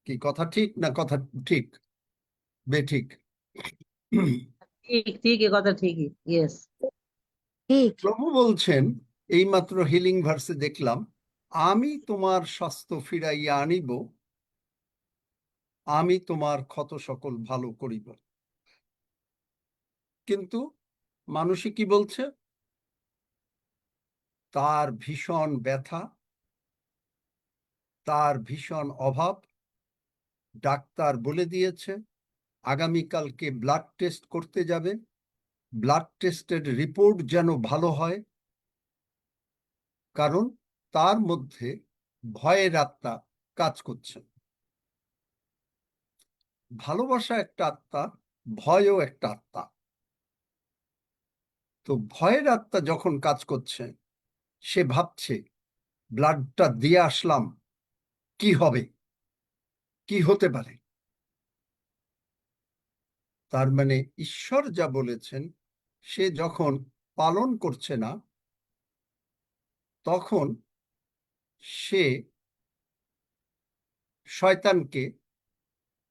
কি কথা ঠিক না কথা ঠিক বেঠিক? ঠিক ঠিক, এ কথা ঠিকই। ইয়েস, ঠিক। প্রভু বলছেন, এইমাত্র হিলিং ভার্সে দেখলাম, আমি তোমার স্বাস্থ্য ফিরাইয়া আনিব, আমি তোমার ক্ষত সকল ভালো করিব। কিন্তু মানুষই কি বলছে? তার ভীষণ ব্যথা, তার ভীষণ অভাব, ডাক্তার বলে দিয়েছে আগামীকালকে ব্লাড টেস্ট করতে যাবে, ব্লাড টেস্টের রিপোর্ট যেন ভালো হয়, কারণ তার মধ্যে ভয়ের আত্মা কাজ করছে। ভালোবাসা একটা আত্মা, ভয়ও একটা আত্মা। তো ভয়ের আত্মা যখন কাজ করছে, সে ভাবছে ব্লাডটা দিয়ে আসলাম, কি হবে, কি হতে পারে। তার মানে ঈশ্বর যা বলেছেন সে যখন পালন করছে না, তখন সে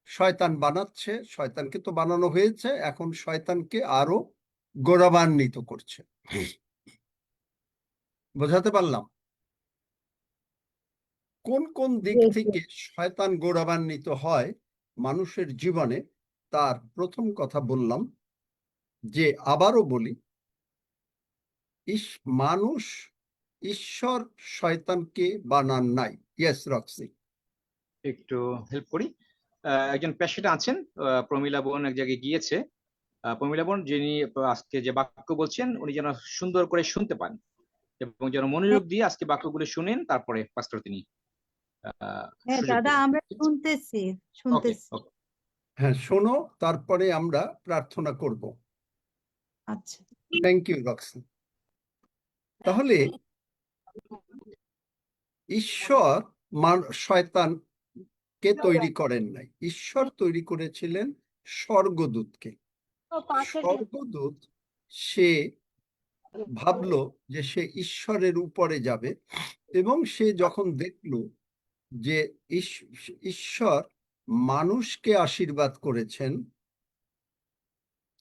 শয়তান বানাচ্ছে। শয়তানকে তো বানানো হয়েছে, এখন শয়তানকে আরো গৌরবান্বিত করছে। বোঝাতে পারলাম? কোন কোন দিক থেকে শয়তান গৌরবান্বিত হয় মানুষের জীবনে, তার প্রথম কথা বললাম যে, আবারও বলি, মানুষ ঈশ্বর শয়তানকে বানান নাই। ইয়েস রক্সি, একটু হেল্প করি। একজন পেশেন্ট আছেন, প্রমিলা বোন এক জায়গায় গিয়েছে। প্রমিলা বোন যিনি আজকে যে বাক্য বলছেন, উনি যেন সুন্দর করে শুনতে পান এবং যেন মনোযোগ দিয়ে আজকে বাক্যগুলো শুনেন, তারপরে পাস্টর তিনি হ্যাঁ সুযোগ দাদা, দেবেন। আমরা ওকে শুনতেছি। ওকে। হ্যাঁ শোনো, তারপরে আমরা প্রার্থনা করব। আচ্ছা, থ্যাংক ইউ রক্সি। তাহলে ঈশ্বর শয়তানকে তৈরি করেন নাই, ঈশ্বর তৈরি করেছিলেন স্বর্গদূতকে। স্বর্গদূত সে ভাবলো যে সে ঈশ্বরের উপরে যাবে, এবং সে যখন দেখলো যে ঈশ্বর মানুষকে আশীর্বাদ করেছেন,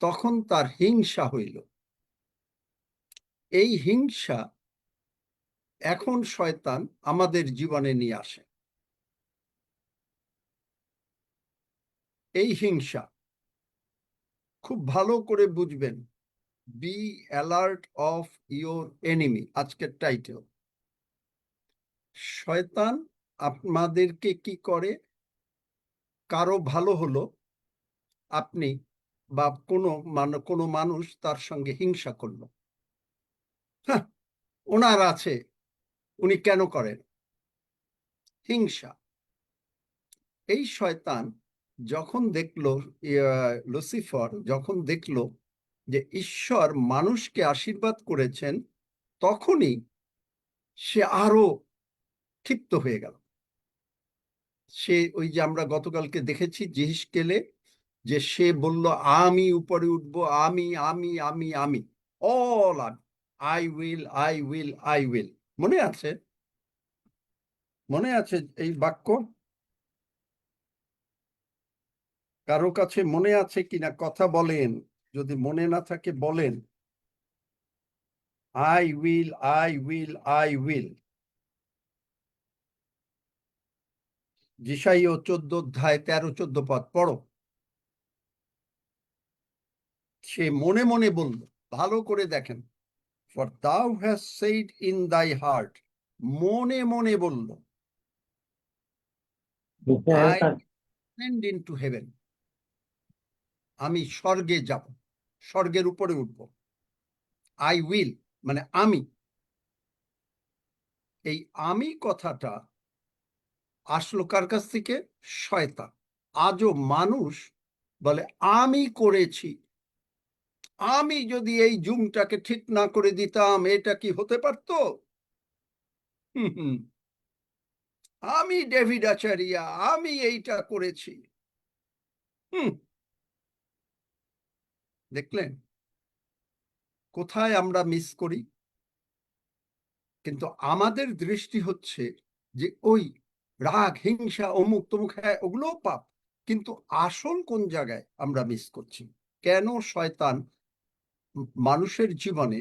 তখন তার হিংসা হইল। এই হিংসা এখন শয়তান আমাদের জীবনে নিয়ে আসে। এই হিংসা খুব ভালো করে বুঝবেন। Be alert of your enemy, আজকের টাইটেল। শয়তান আপনাদেরকে কি করে? কারো ভালো হলো, আপনি বা কোনো মানুষ তার সঙ্গে হিংসা করলো, হ্যাঁ ওনার আছে, উনি কেন করেন? হিংসা। এই শয়তান যখন দেখলো, লুসিফার যখন দেখলো যে ঈশ্বর মানুষকে আশীর্বাদ করেছেন, তখনই সে আরো ক্ষিপ্ত হয়ে গেল। সে ওই যে আমরা গতকালকে দেখেছি জিহিসকেলে, যে সে বলল আমি উপরে উঠবো, আমি আমি আমি আমি all I will I will I will. মনে আছে? মনে আছে এই বাক্য? কারো কাছে মনে আছে কিনা কথা বলেন, যদি মনে না থাকে বলেন। I will I will I will. যিশাইয় 14 অধ্যায় 13-14 পদ পড়ো। সে মনে মনে বলল, ভালো করে দেখেন, for thou hast said in thy heart, মনে মনে বলল, I ascend into heaven, আমি স্বর্গে যাব, স্বর্গের উপরে উঠব। আই উইল মানে আমি। এই আমি কথাটা আসলো কার কাছ থেকে? শয়তান। আজও মানুষ বলে আমি করেছি, আমি যদি এই জুমটাকে ঠিক না করে দিতাম এটা কি হতে পারতো? আমি ডেভিড আচারিয়া, আমি এইটা করেছি। দেখলেন কোথায় আমরা মিস করি? কিন্তু আমাদের দৃষ্টি হচ্ছে যে ওই রাগ, হিংসা, অমুক তমুক, হ্যাঁ ওগুলোও পাপ, কিন্তু আসল কোন জায়গায় আমরা মিস করছি? কেন শয়তান মানুষের জীবনে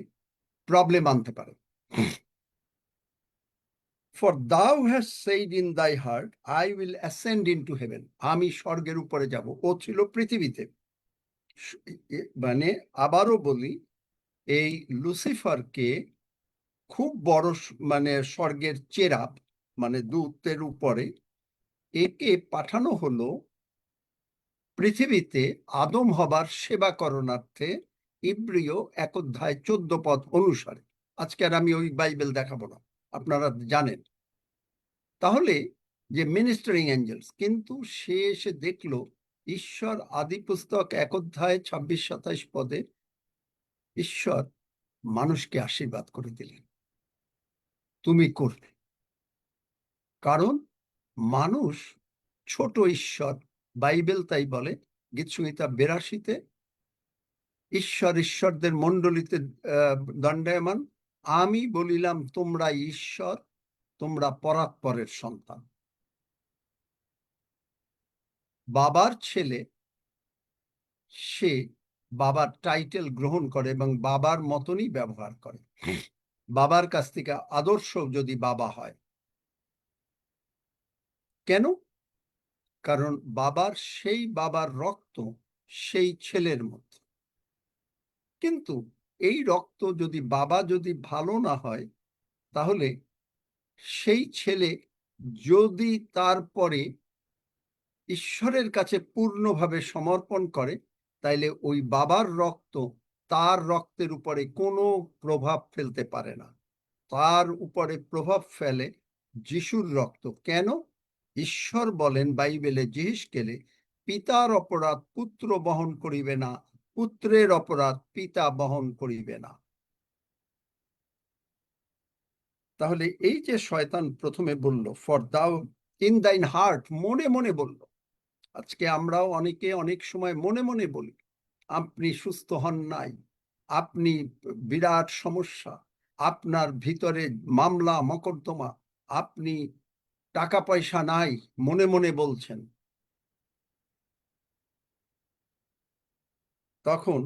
প্রবলেম আনতে পারে? For thou hast said in thy heart, I will ascend into heaven. আমি স্বর্গের উপরে যাব। ও ছিল পৃথিবীতে। মানে আবারও বলি, এই লুসিফারকে খুব বড় মানে স্বর্গের চেরাব, মানে দূতের উপরে, একে পাঠানো হলো পৃথিবীতে আদম হবার সেবা করণার্থে, ইব্রিয় 1 অধ্যায় 14 পদ অনুসারে। আজকে আর আমি ওই বাইবেল দেখাবো না, আপনারা জানেন। তাহলে যে মিনিস্টারিং অ্যাঞ্জেলস, কিন্তু সে এসে দেখলো ঈশ্বর, আদি পুস্তক 1 অধ্যায় 26-27 পদে ঈশ্বর মানুষকে আশীর্বাদ করে দিলেন, তুমি করবে। কারণ মানুষ ছোট ঈশ্বর, বাইবেল তাই বলে। গীতসংহিতা 82-তে ঈশ্বর ঈশ্বরদের মণ্ডলীতে দণ্ডায়মান, আমি বলিলাম তোমরা ঈশ্বর, তোমরা পরাৎপরের সন্তান। বাবার ছেলে, সে বাবার টাইটেল গ্রহণ করে এবং বাবার মতনই ব্যবহার করে। বাবার কাছ থেকে আদর্শ যদি বাবা হয়, কেন? কারণ সেই বাবার রক্ত সেই ছেলের মধ্যে। কিন্তু এই রক্ত যদি বাবা যদি ভালো না হয়, তাহলে সেই ছেলে যদি তারপরে ঈশ্বরের কাছে পূর্ণভাবে সমর্পণ করে, তাইলে ওই বাবার রক্ত তার রক্তের উপরে কোনো প্রভাব ফেলতে পারে না। তার উপরে প্রভাব ফেলে যিশুর রক্ত। কেন? ঈশ্বর বলেন বাইবেলে জিহিসকেলে, পিতার অপরাধ পুত্র বহন করিবে না, পুত্রের অপরাধ পিতা বহন করিবে না। তাহলে এই যে শয়তান প্রথমে বলল ফর দাও ইন দাইন হার্ট, মনে মনে বলল। আজকে আমরাও অনেকে অনেক সময় মনে মনে বলি, আপনি সুস্থ হন নাই, আপনি বিরাট সমস্যা, আপনার ভিতরে মামলা মকদ্দমা, আপনি টাকা পয়সা নাই, মনে মনে বলছেন। তখন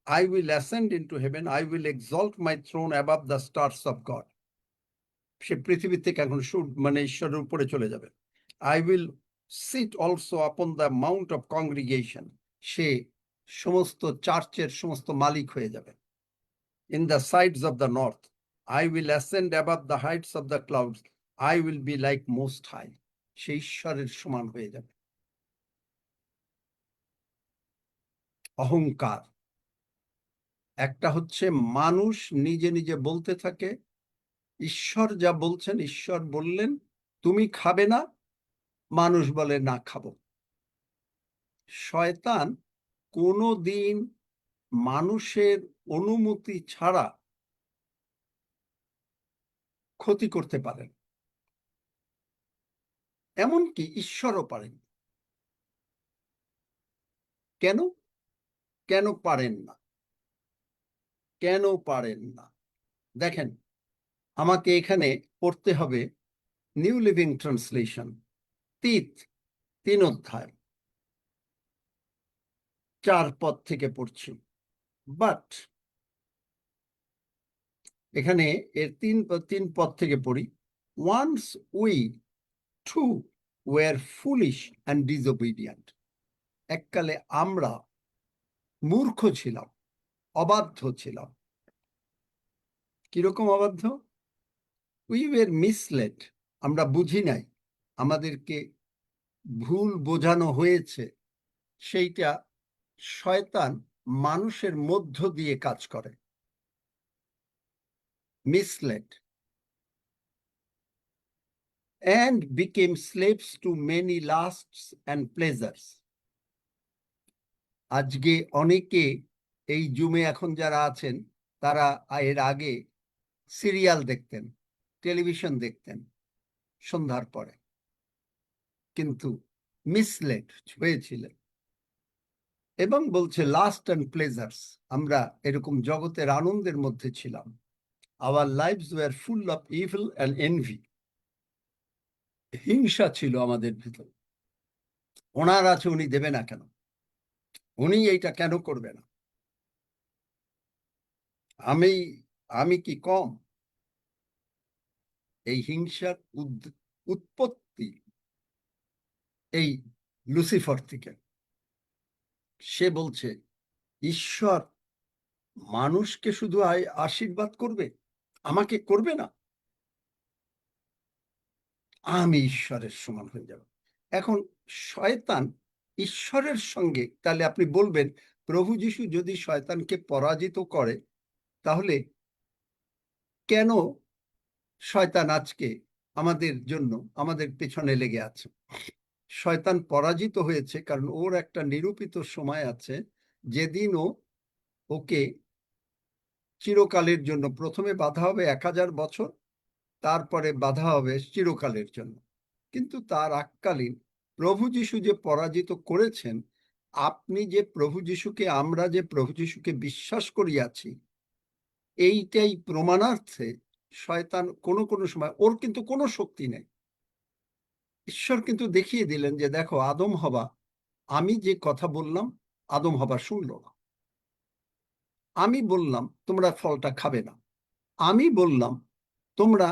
I will ascend into heaven, I will exalt my throne above the stars of God. সে পৃথিবী থেকে এখন মানে ঈশ্বরের উপরে চলে যাবে। I will sit also upon the mount of congregation. সে সমস্ত চার্চের সমস্ত মালিক হয়ে যাবে। In the sides of the north, I will ascend above the heights of the clouds. I will be like most high. সে ঈশ্বরের সমান হয়ে যাবে। অহংকার একটা হচ্ছে, মানুষ নিজে নিজে বলতে থাকে ঈশ্বর যা বলছেন, ঈশ্বর বললেন তুমি খাবে না, মানুষ বলে না খাবো। শয়তান কোনোদিন মানুষের অনুমতি ছাড়া ক্ষতি করতে পারেন, এমনকি ঈশ্বরও পারেন। কেন? কেন পারেন না? কেন পারেন না? দেখেন, আমাকে এখানে পড়তে হবে নিউ লিভিং ট্রান্সলেশন, 3 অধ্যায় 4 পদ থেকে পড়ছি। বাট এখানে এর 3 পদ থেকে পড়ি। Once we too were foolish and disobedient. এককালে আমরা মূর্খ ছিলাম, অবাধ্য ছিলাম। কিরকম অবাধ্য? উই ওয়ার মিসলেড, আমরা বুঝি নাই, আমাদেরকে ভুল বোঝানো হয়েছে। সেইটা শয়তান মানুষের মধ্য দিয়ে কাজ করে। Misled and became slaves to many lusts and pleasures. আজকে অনেকে এই জুমে এখন যারা আছেন, তারা এর আগে সিরিয়াল দেখতেন, টেলিভিশন দেখতেন সন্ধ্যার পরে, কিন্তু মিসলেড হয়েছিলেন। এবং বলছে লাস্ট অ্যান্ড প্লেজার্স, আমরা এরকম জগতের আনন্দের মধ্যে ছিলাম। Our lives were full of evil and envy. হিংসা ছিল আমাদের ভিতরে। ওনার আছে, উনি দেবে না কেন, উনি এইটা কেন করবে না, আমি আমি কি কম? এই হিংসার উৎপত্তি এই লুসিফার থেকে। সে বলছে ঈশ্বর মানুষকে শুধু আশীর্বাদ করবে, আমাকে করবে না, আমি ঈশ্বরের সমান হয়ে যাব। এখন শয়তান ঈশ্বরের সঙ্গে, তাহলে আপনি বলবেন প্রভু যীশু যদি শয়তানকে পরাজিত করে, তাহলে কেন শয়তান আজকে আমাদের জন্য আমাদের পেছনে লেগে আছে? শয়তান পরাজিত হয়েছে কারণ ওর একটা নিরূপিত সময় আছে, যেদিন ওকে চিরকালের জন্য, প্রথমে বাধা হবে 1000 বছর, তারপরে বাধা হবে চিরকালের জন্য। কিন্তু তার আককালীন প্রভু যীশু যে পরাজিত করেছেন, আপনি যে প্রভু যীশুকে, আমরা যে প্রভু যীশুকে বিশ্বাস করিয়াছি, এইটাই প্রমাণার্থে শয়তান কোনো কোনো সময়, ওর কিন্তু কোনো শক্তি নেই। ঈশ্বর কিন্তু দেখিয়ে দিলেন যে দেখো আদম হবা, আমি যে কথা বললাম আদম হবা শুনল না। আমি বললাম তোমরা ফলটা খাবে না, আমি বললাম তোমরা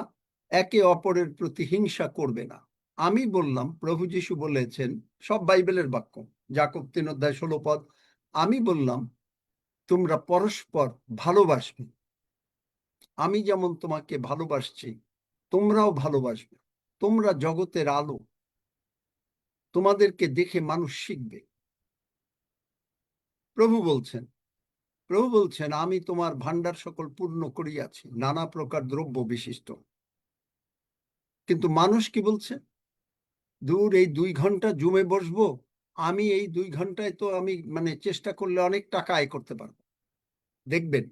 একে অপরের প্রতি হিংসা করবে না, আমি বললাম, প্রভু যীশু বলেছেন, সব বাইবেলের বাক্য, যাকব 3:16, আমি বললাম তোমরা পরস্পর ভালোবাসবে, আমি যেমন তোমাকে ভালোবাসছি তোমরাও ভালোবাসবে, তোমরা জগতের আলো, তোমাদেরকে দেখে মানুষ শিখবে। প্রভু বলছেন আমি তোমার ভান্ডার সকল পূর্ণ করিয়াছি নানা প্রকার দ্রব্য বিশিষ্ট। কিন্তু মানুষ কি বলছে? দূর, এই 2 ঘন্টা জুমে বসবো, আমি এই 2 ঘন্টায় তো আমি চেষ্টা করলে অনেক টাকা আয় করতে পারবো। দেখবেন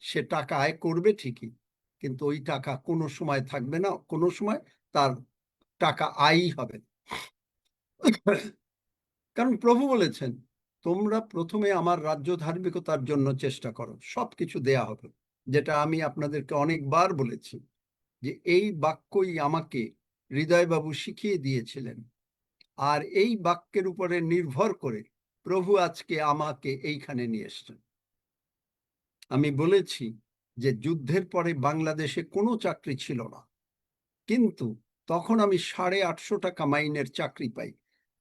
সে টাকা আয় করবে ঠিকই, কিন্তু ওই টাকা কোনো সময় থাকবে না, কোনো সময় তার টাকা আয়ই হবে না। কারণ প্রভু বলেছেন তোমরা প্রথমে আমার রাজ্য ধার্মিকতার জন্য চেষ্টা করো, সবকিছু দেয়া হবে। যেটা আমি আপনাদেরকে অনেকবার বলেছি যে এই বাক্যই আমাকে হৃদয়বাবু শিখিয়ে দিয়েছিলেন, আর এই বাক্যের উপরে নির্ভর করে প্রভু আজকে আমাকে এইখানে নিয়ে এসছেন। আমি বলেছি যে যুদ্ধের পরে বাংলাদেশে কোনো চাকরি ছিল না, কিন্তু তখন আমি 850 টাকা মাইনের চাকরি পাই।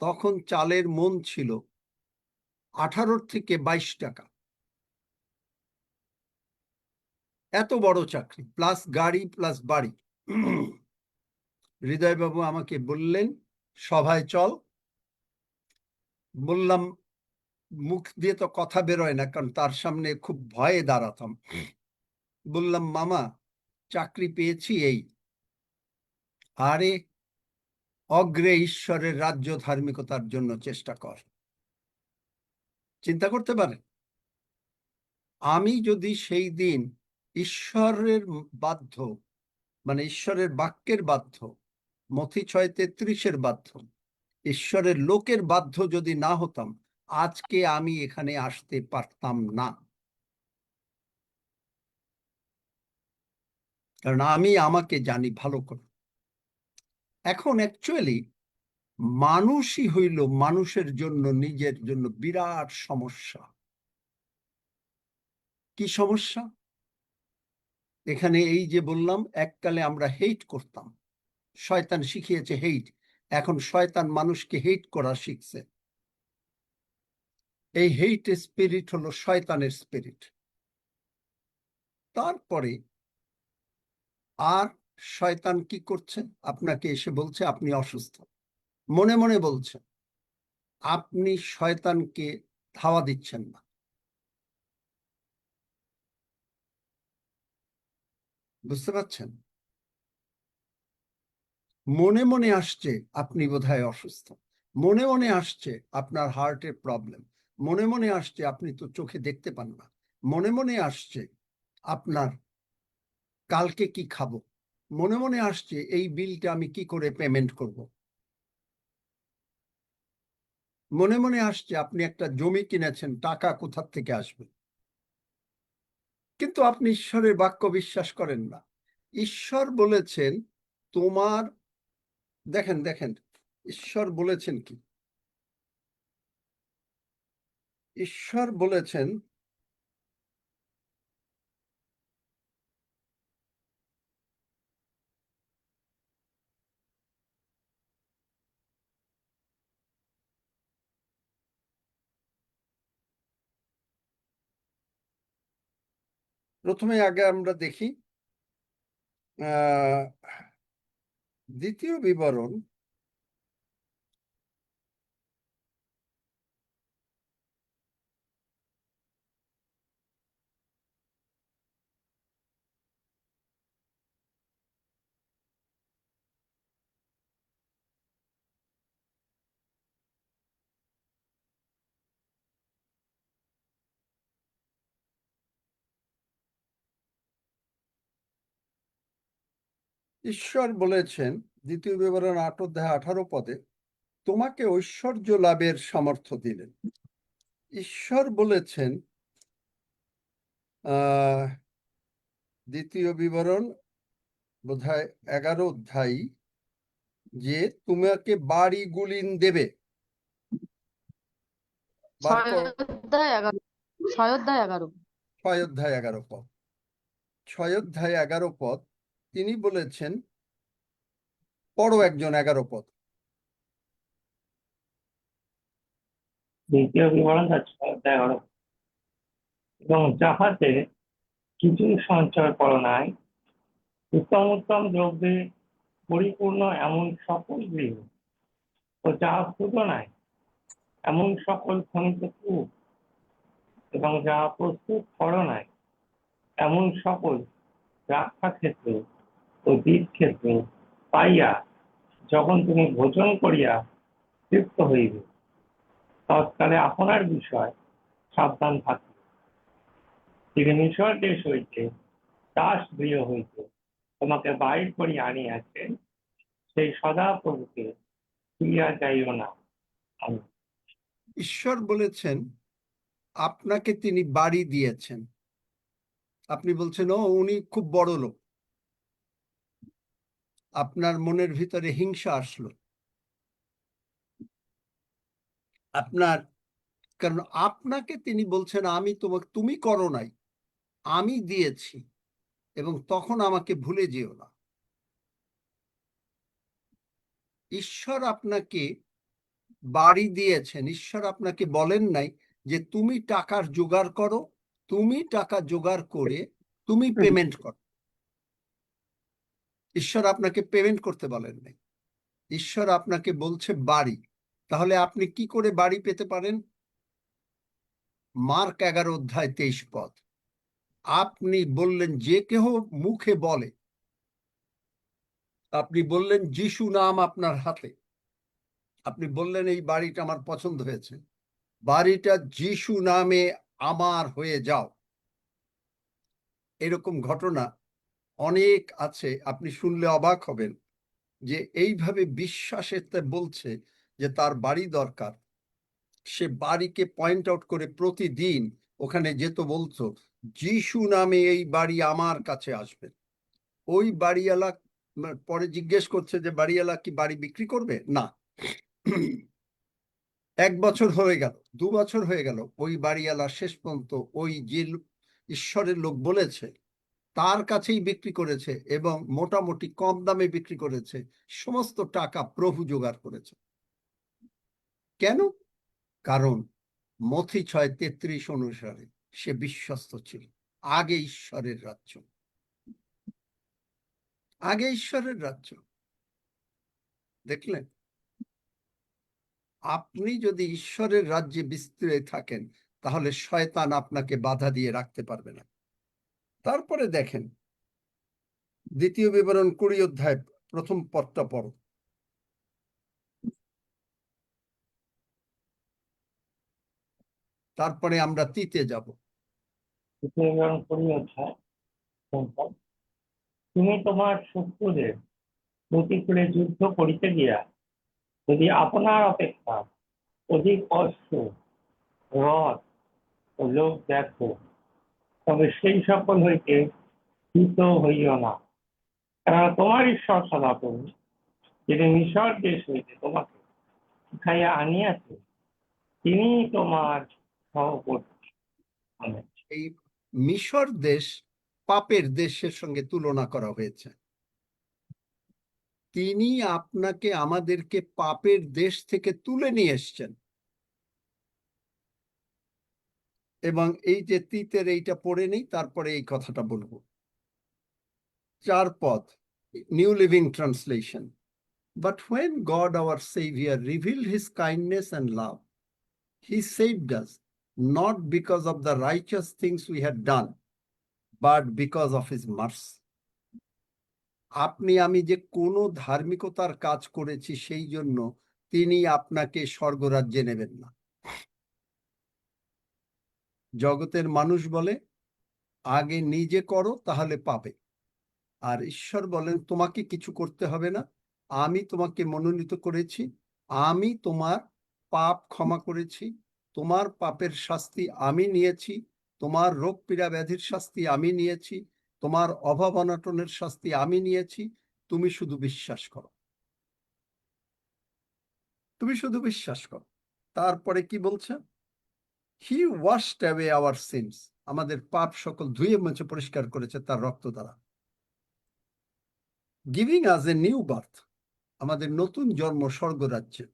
তখন চালের মন ছিল 18 থেকে 22 টাকা, এত বড় চাকরি, প্লাস গাড়ি প্লাস বাড়ি। হৃদয়বাবু আমাকে বললেন সভায় চল, বললাম মুখ দিয়ে তো কথা বেরোয় না, কারণ তার সামনে খুব ভয়ে দাঁড়াতাম। বললাম মামা চাকরি পেয়েছি এই, আরে অগ্রে ঈশ্বরের রাজ্য ধার্মিকতার জন্য চেষ্টা কর। চিন্তা করতে পারেন, আমি যদি সেই দিন ঈশ্বরের বাধ্য, ঈশ্বরের বাক্যের বাধ্য, মথি 6:33 বাধ্য, ঈশ্বরের লোকের বাধ্য যদি না হতাম, আজকে আমি এখানে আসতে পারতাম না। কারণ আমি আমাকে জানি ভালো করে। এখন অ্যাকচুয়ালি মানুষই হইল মানুষের জন্য, নিজের জন্য বিরাট সমস্যা। কি সমস্যা? এখানে এই যে বললাম, এককালে আমরা হেট করতাম, শয়তান শিখিয়েছে হেট, এখন শয়তান মানুষকে হেট করা শিখছে। এই হেট স্পিরিট হলো শয়তানের স্পিরিট। তারপরে আর শয়তান কি করছে? আপনাকে এসে বলছে আপনি অসুস্থ, মনে মনে বলছে, আপনি শয়তানকে ধাওয়া দিচ্ছেন না। বুঝতে পারছেন? মনে মনে আসছে আপনি বোধহয় অসুস্থ, মনে মনে আসছে আপনার হার্টের প্রবলেম, মনে মনে আসছে আপনি তো চোখে দেখতে পান না, মনে মনে আসছে আপনার কালকে কি খাবো, মনে মনে আসছে এই বিলটা আমি কি করে পেমেন্ট করব, মনে মনে আসছে আপনি একটা জমি কিনেছেন, টাকা কোথা থেকে আসবে। কিন্তু আপনি ঈশ্বরের বাক্য বিশ্বাস করেন না। ঈশ্বর বলেছেন তোমার দেখেন দেখেন ঈশ্বর বলেছেন কি? ঈশ্বর বলেছেন প্রথমে আগে আমরা দেখি আহ দ্বিতীয় বিবরণ ঈশ্বর বলেছেন দ্বিতীয় বিবরণ 8 অধ্যায় 18 পদে, তোমাকে ঐশ্বর্য লাভের সামর্থ্য দিলেন। ঈশ্বর বলেছেন দ্বিতীয় বিবরণ বোধহয় 11 অধ্যায় যে তোমাকে বাড়ি গুলিন দেবে। বার কর, 6 অধ্যায় 11 6 অধ্যায় 11 পদ, 6 অধ্যায় 11 পদ তিনি বলেছেন, পড়ো একজন 11 পদ। দ্বিতীয় বিবরণ 6 অধ্যায় 11 এবং যাহাতে কিছু সঞ্চয় করো নাই, উত্তম উত্তম দ্রব্যে পরিপূর্ণ এমন সকল গৃহ ও যা ক্ষুদ্র নাই এমন সকল খনিজ কূপ এবং যা প্রস্তুত করো নাই এমন সকল দ্রাক্ষা ক্ষেত্র ও বীজ ক্ষেত্র পাইয়া যখন তুমি ভোজন করিয়া তৃপ্ত হইবে, তৎকালে আপনার বিষয় সাবধান থাকবে। তিনি মিশর দেশ হইতে দাস গৃহ হইতে তোমাকে বাহির করিয়া আনিয়াছেন, সেই সদাপ্রভুকে ফিরিয়া যাইও না। আমিন। ঈশ্বর বলেছেন আপনাকে তিনি বাড়ি দিয়েছেন। আপনি বলছেন ও উনি খুব বড় লোক, আপনার মনের ভিতরে হিংসা আসলো। আপনার, কারণ আপনাকে তিনি বলছেন আমি তোমাকে, তুমি করো নাই, আমি দিয়েছি, এবং তখন আমাকে ভুলে যেও না। ঈশ্বর আপনাকে বাড়ি দিয়েছেন। ঈশ্বর আপনাকে বলেন নাই যে তুমি টাকার জোগাড় করো, তুমি টাকা জোগাড় করে তুমি পেমেন্ট করো। ঈশ্বর আপনাকে পেমেন্ট করতে বলেন নাই। ঈশ্বর আপনাকে বলছে বাড়ি। তাহলে আপনি কি করে বাড়ি পেতে পারেন? মার্ক 11 অধ্যায় 23 পদ। আপনি বললেন, যে কেহ মুখে বলে, আপনি বললেন যিশু নাম আপনার হাতে, আপনি বললেন এই বাড়িটা আমার পছন্দ হয়েছে, বাড়িটা যিশু নামে আমার হয়ে যাও। এরকম ঘটনা অনেক আছে, আপনি শুনলে অবাক হবেন যে এইভাবে বিশ্বাসেতে বলছে যে তার বাড়ি দরকার। সে বাড়িকে পয়েন্ট আউট করে প্রতিদিন ওখানে যেত, বলতো যিশু নামে এই বাড়ি আমার কাছে আসবে। ওই বাড়িওয়ালা পরে জিজ্ঞেস করছে যে বাড়িওয়ালা কি বাড়ি বিক্রি করবে? না। 1 বছর হয়ে গেল, 2 বছর হয়ে গেল, ওই বাড়িওয়ালা শেষ পর্যন্ত ওই যে ঈশ্বরের লোক বলেছে তার কাছেই বিক্রি করেছে, এবং মোটামুটি কম দামে বিক্রি করেছে। সমস্ত টাকা প্রভু জোগাড় করেছে। কেন? কারণ মথি 6:33 অনুসারে সে বিশ্বস্ত ছিল। আগে ঈশ্বরের রাজ্য, আগে ঈশ্বরের রাজ্য। দেখলেন, আপনি যদি ঈশ্বরের রাজ্যে বিস্তৃত থাকেন তাহলে শয়তান আপনাকে বাধা দিয়ে রাখতে পারবে না। তারপরে দেখেন দ্বিতীয় বিবরণ 20 অধ্যায় প্রথম পদটা পড়ো। তারপরে আমরা তিতে যাব। দ্বিতীয় বিবরণ 20 অধ্যায় প্রথম পদ। তুমি তোমার শত্রুদের প্রতিকূলে যুদ্ধ করিতে গিয়া যদি আপনার অপেক্ষা অধিক অস্ত্র, রথ ও লোক দেখো, তবে সেই সকল হইতে ভীত হইও না, কেননা তোমার ঈশ্বর সদাপ্রভু যেটা মিশর দেশ হইতে তোমাকে উঠাইয়া আনিয়াছে, তিনি তোমার সহবর্তী হবেন। এই মিশর দেশ পাপের দেশের সঙ্গে তুলনা করা হয়েছে। তিনি আপনাকে আমাদেরকে পাপের দেশ থেকে তুলে নিয়ে এসছেন। এবং এই যে তিতের এইটা পড়ে নেই, তারপরে এই কথাটা বলবো। 4 পদ, new living translation. But when God our Savior revealed his kindness and love, he saved us not because of the righteous things we had done, but because of his mercy. আপনি আমি যে কোনো ধার্মিকতার কাজ করেছি সেই জন্য তিনি আপনাকে স্বর্গরাজ্যে নেবেন না। জগতের মানুষ বলে আগে নিজে করো তাহলে পাবে, আর ঈশ্বর বলেন তোমাকে কিছু করতে হবে না, আমি তোমাকে মনোনীত করেছি, আমি তোমার পাপ ক্ষমা করেছি, তোমার পাপের শাস্তি আমি নিয়েছি, তোমার রোগ পীড়া ব্যাধির শাস্তি আমি নিয়েছি, তোমার অভাব অনটনের শাস্তি আমি নিয়েছি, তুমি শুধু বিশ্বাস করো, তুমি শুধু বিশ্বাস করো। তারপরে কি বলছে? হি ওয়াশড অ্যাওয়ে আওয়ার সিনস, আমাদের পাপ সকল ধুয়ে মুছে পরিষ্কার করেছে তার রক্ত দ্বারা। Giving us a new birth, আমাদের নতুন জন্ম স্বর্গরাজ্যে।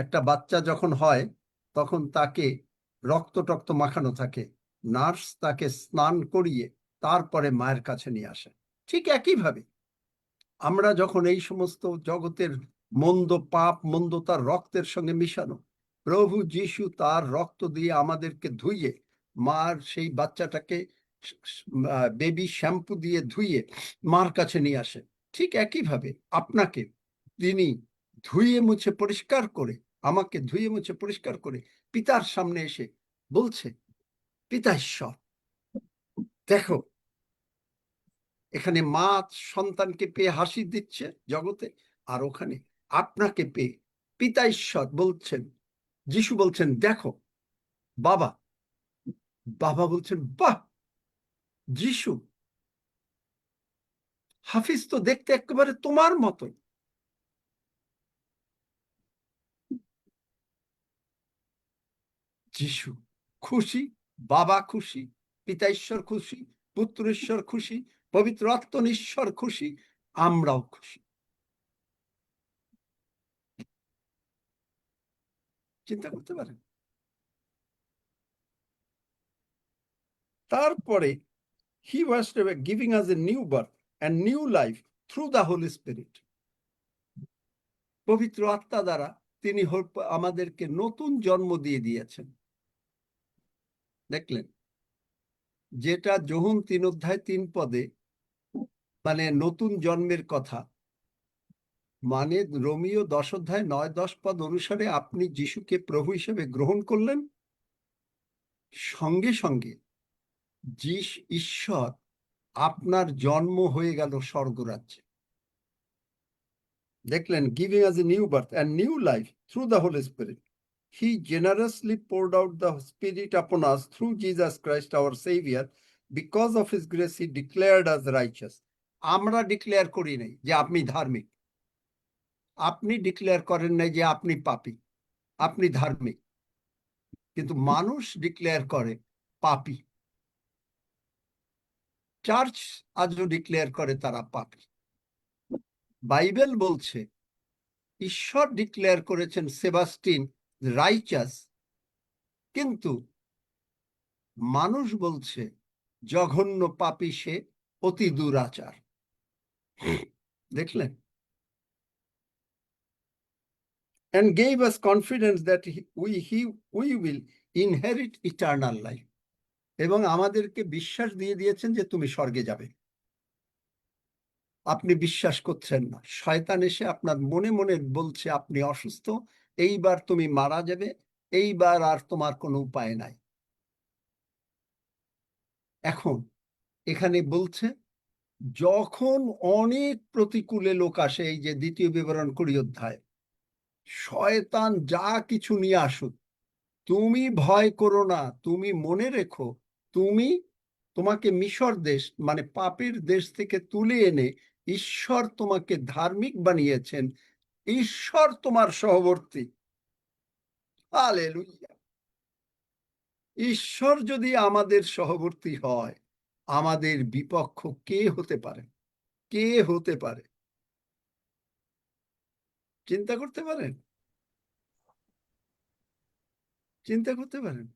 একটা বাচ্চা যখন হয় তখন তাকে রক্ত টক্ত মাখানো থাকে, নার্স তাকে স্নান করিয়ে তারপরে মায়ের কাছে নিয়ে আসে। ঠিক একইভাবে আমরা যখন এই সমস্ত জগতের মন্দ পাপ মন্দতার রক্তের সঙ্গে মিশানো, প্রভু যিশু তার রক্ত দিয়ে আমাদেরকে ধুইয়ে, মার সেই বাচ্চাটাকে বেবি শ্যাম্পু দিয়ে ধুইয়ে মার কাছে নিয়ে আসে, ঠিক একইভাবে আপনাকে তিনি ধুয়ে মুছে পরিষ্কার করে, আমাকে ধুয়ে মুছে পরিষ্কার করে পিতার সামনে এসে বলছে, পিতা ঈশ্বর দেখো, এখানে মা সন্তানকে পেয়ে হাসি দিচ্ছে জগতে, আর ওখানে আপনাকে পেয়ে পিতা ঈশ্বর বলছেন, যিশু বলছেন দেখো বাবা, বাবা বলছেন বাহ, যিশু হাফিজ তো দেখতে একেবারে তোমার মতো। যিশু খুশি, বাবা খুশি, পিতা ঈশ্বর খুশি, পুত্র ঈশ্বর খুশি, পবিত্র আত্মা ঈশ্বর খুশি, আমরাও খুশি। চিন্তা করতে পারেন? তারপরে he was giving us a new birth and new life through the Holy Spirit. পবিত্র আত্মা দ্বারা তিনি আমাদেরকে নতুন জন্ম দিয়ে দিয়েছেন। দেখলেন, যেটা যোহন 3 পদে মানে নতুন জন্মের কথা, মানে রোমিও 10 পদ অনুসারে আপনি যিশুকে প্রভু হিসেবে গ্রহণ করলেন, সঙ্গে সঙ্গে ঈশ্বর আপনার জন্ম হয়ে গেল স্বর্গরাজ্যে। দেখলেন, giving us a new birth and new life through the Holy Spirit. He generously poured out the Spirit upon us through Jesus Christ our Savior. Because of his grace he declared us righteous. আমরা declare করি নাই যে আপনি ধার্মিক, আপনি declare করেন নাই যে আপনি পাপী, আপনি ধার্মিক, কিন্তু মানুষ ডিক্লেয়ার করে পাপী। চার্চ আজও ডিক্লেয়ার করে তারা পাপী। বাইবেল বলছে ঈশ্বর ডিক্লেয়ার করেছেন সেবাস্টিন রাইচাস, কিন্তু মানুষ বলছে জঘন্য পাপী সে, অতি দুরাচার। দেখলেন? and gave us confidence that we will inherit eternal life. এবং আমাদেরকে বিশ্বাস দিয়ে দিয়েছেন যে তুমি স্বর্গে যাবে। আপনি বিশ্বাস করছেন না, শয়তান এসে আপনার মনে মনে বলছে আপনি অসুস্থ, এইবার তুমি মারা যাবে, এইবার আর তোমার কোনো উপায় নাই। এখন এখানে বলছে যখন অনেক প্রতিকূলে লোক আসে, এই যে 2 বিবরণ 20 অধ্যায়, শয়তান যা কিছু নিয়ে আসুক, তুমি ভয় করো না, তুমি মনে রেখো তোমাকে মিশর দেশ মানে পাপের দেশ থেকে তুলে এনে ঈশ্বর তোমাকে ধার্মিক বানিয়েছেন, ঈশ্বর তোমার সহবর্তী। হালেলুয়া। ঈশ্বর যদি আমাদের সহবর্তী হয়, আমাদের বিপক্ষ কে হতে পারে? কে হতে পারে? চিন্তা করতে পারেন? চিন্তা করতে পারেন?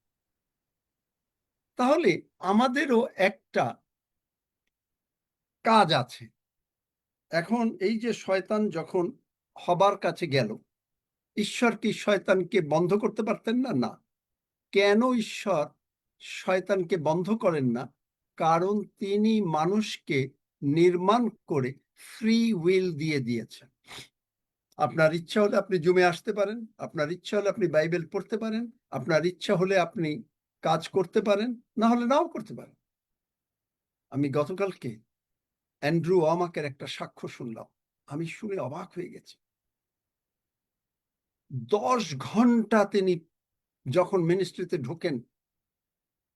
তাহলে আমাদেরও একটা কাজ আছে। এখন এই যে শয়তান যখন হবার কাছে গেল, ঈশ্বর কি শয়তানকে বন্ধ করতে পারতেন না? না। কেন ঈশ্বর শয়তানকে বন্ধ করেন না? কারণ তিনি মানুষকে নির্মাণ করে ফ্রি উইল দিয়ে দিয়েছেন। আপনার ইচ্ছা হলে আপনি জুমে আসতে পারেন, আপনার ইচ্ছা হলে আপনি বাইবেল পড়তে পারেন, আপনার ইচ্ছা হলে আপনি কাজ করতে পারেন, না হলে নাও করতে পারেন। আমি গতকালকে অ্যান্ড্রু ওয়ামাকের একটা সাক্ষ্য শুনলাম, আমি শুনে অবাক হয়ে গেছি। 10 ঘন্টা তিনি যখন মিনিস্ট্রিতে ঢোকেন,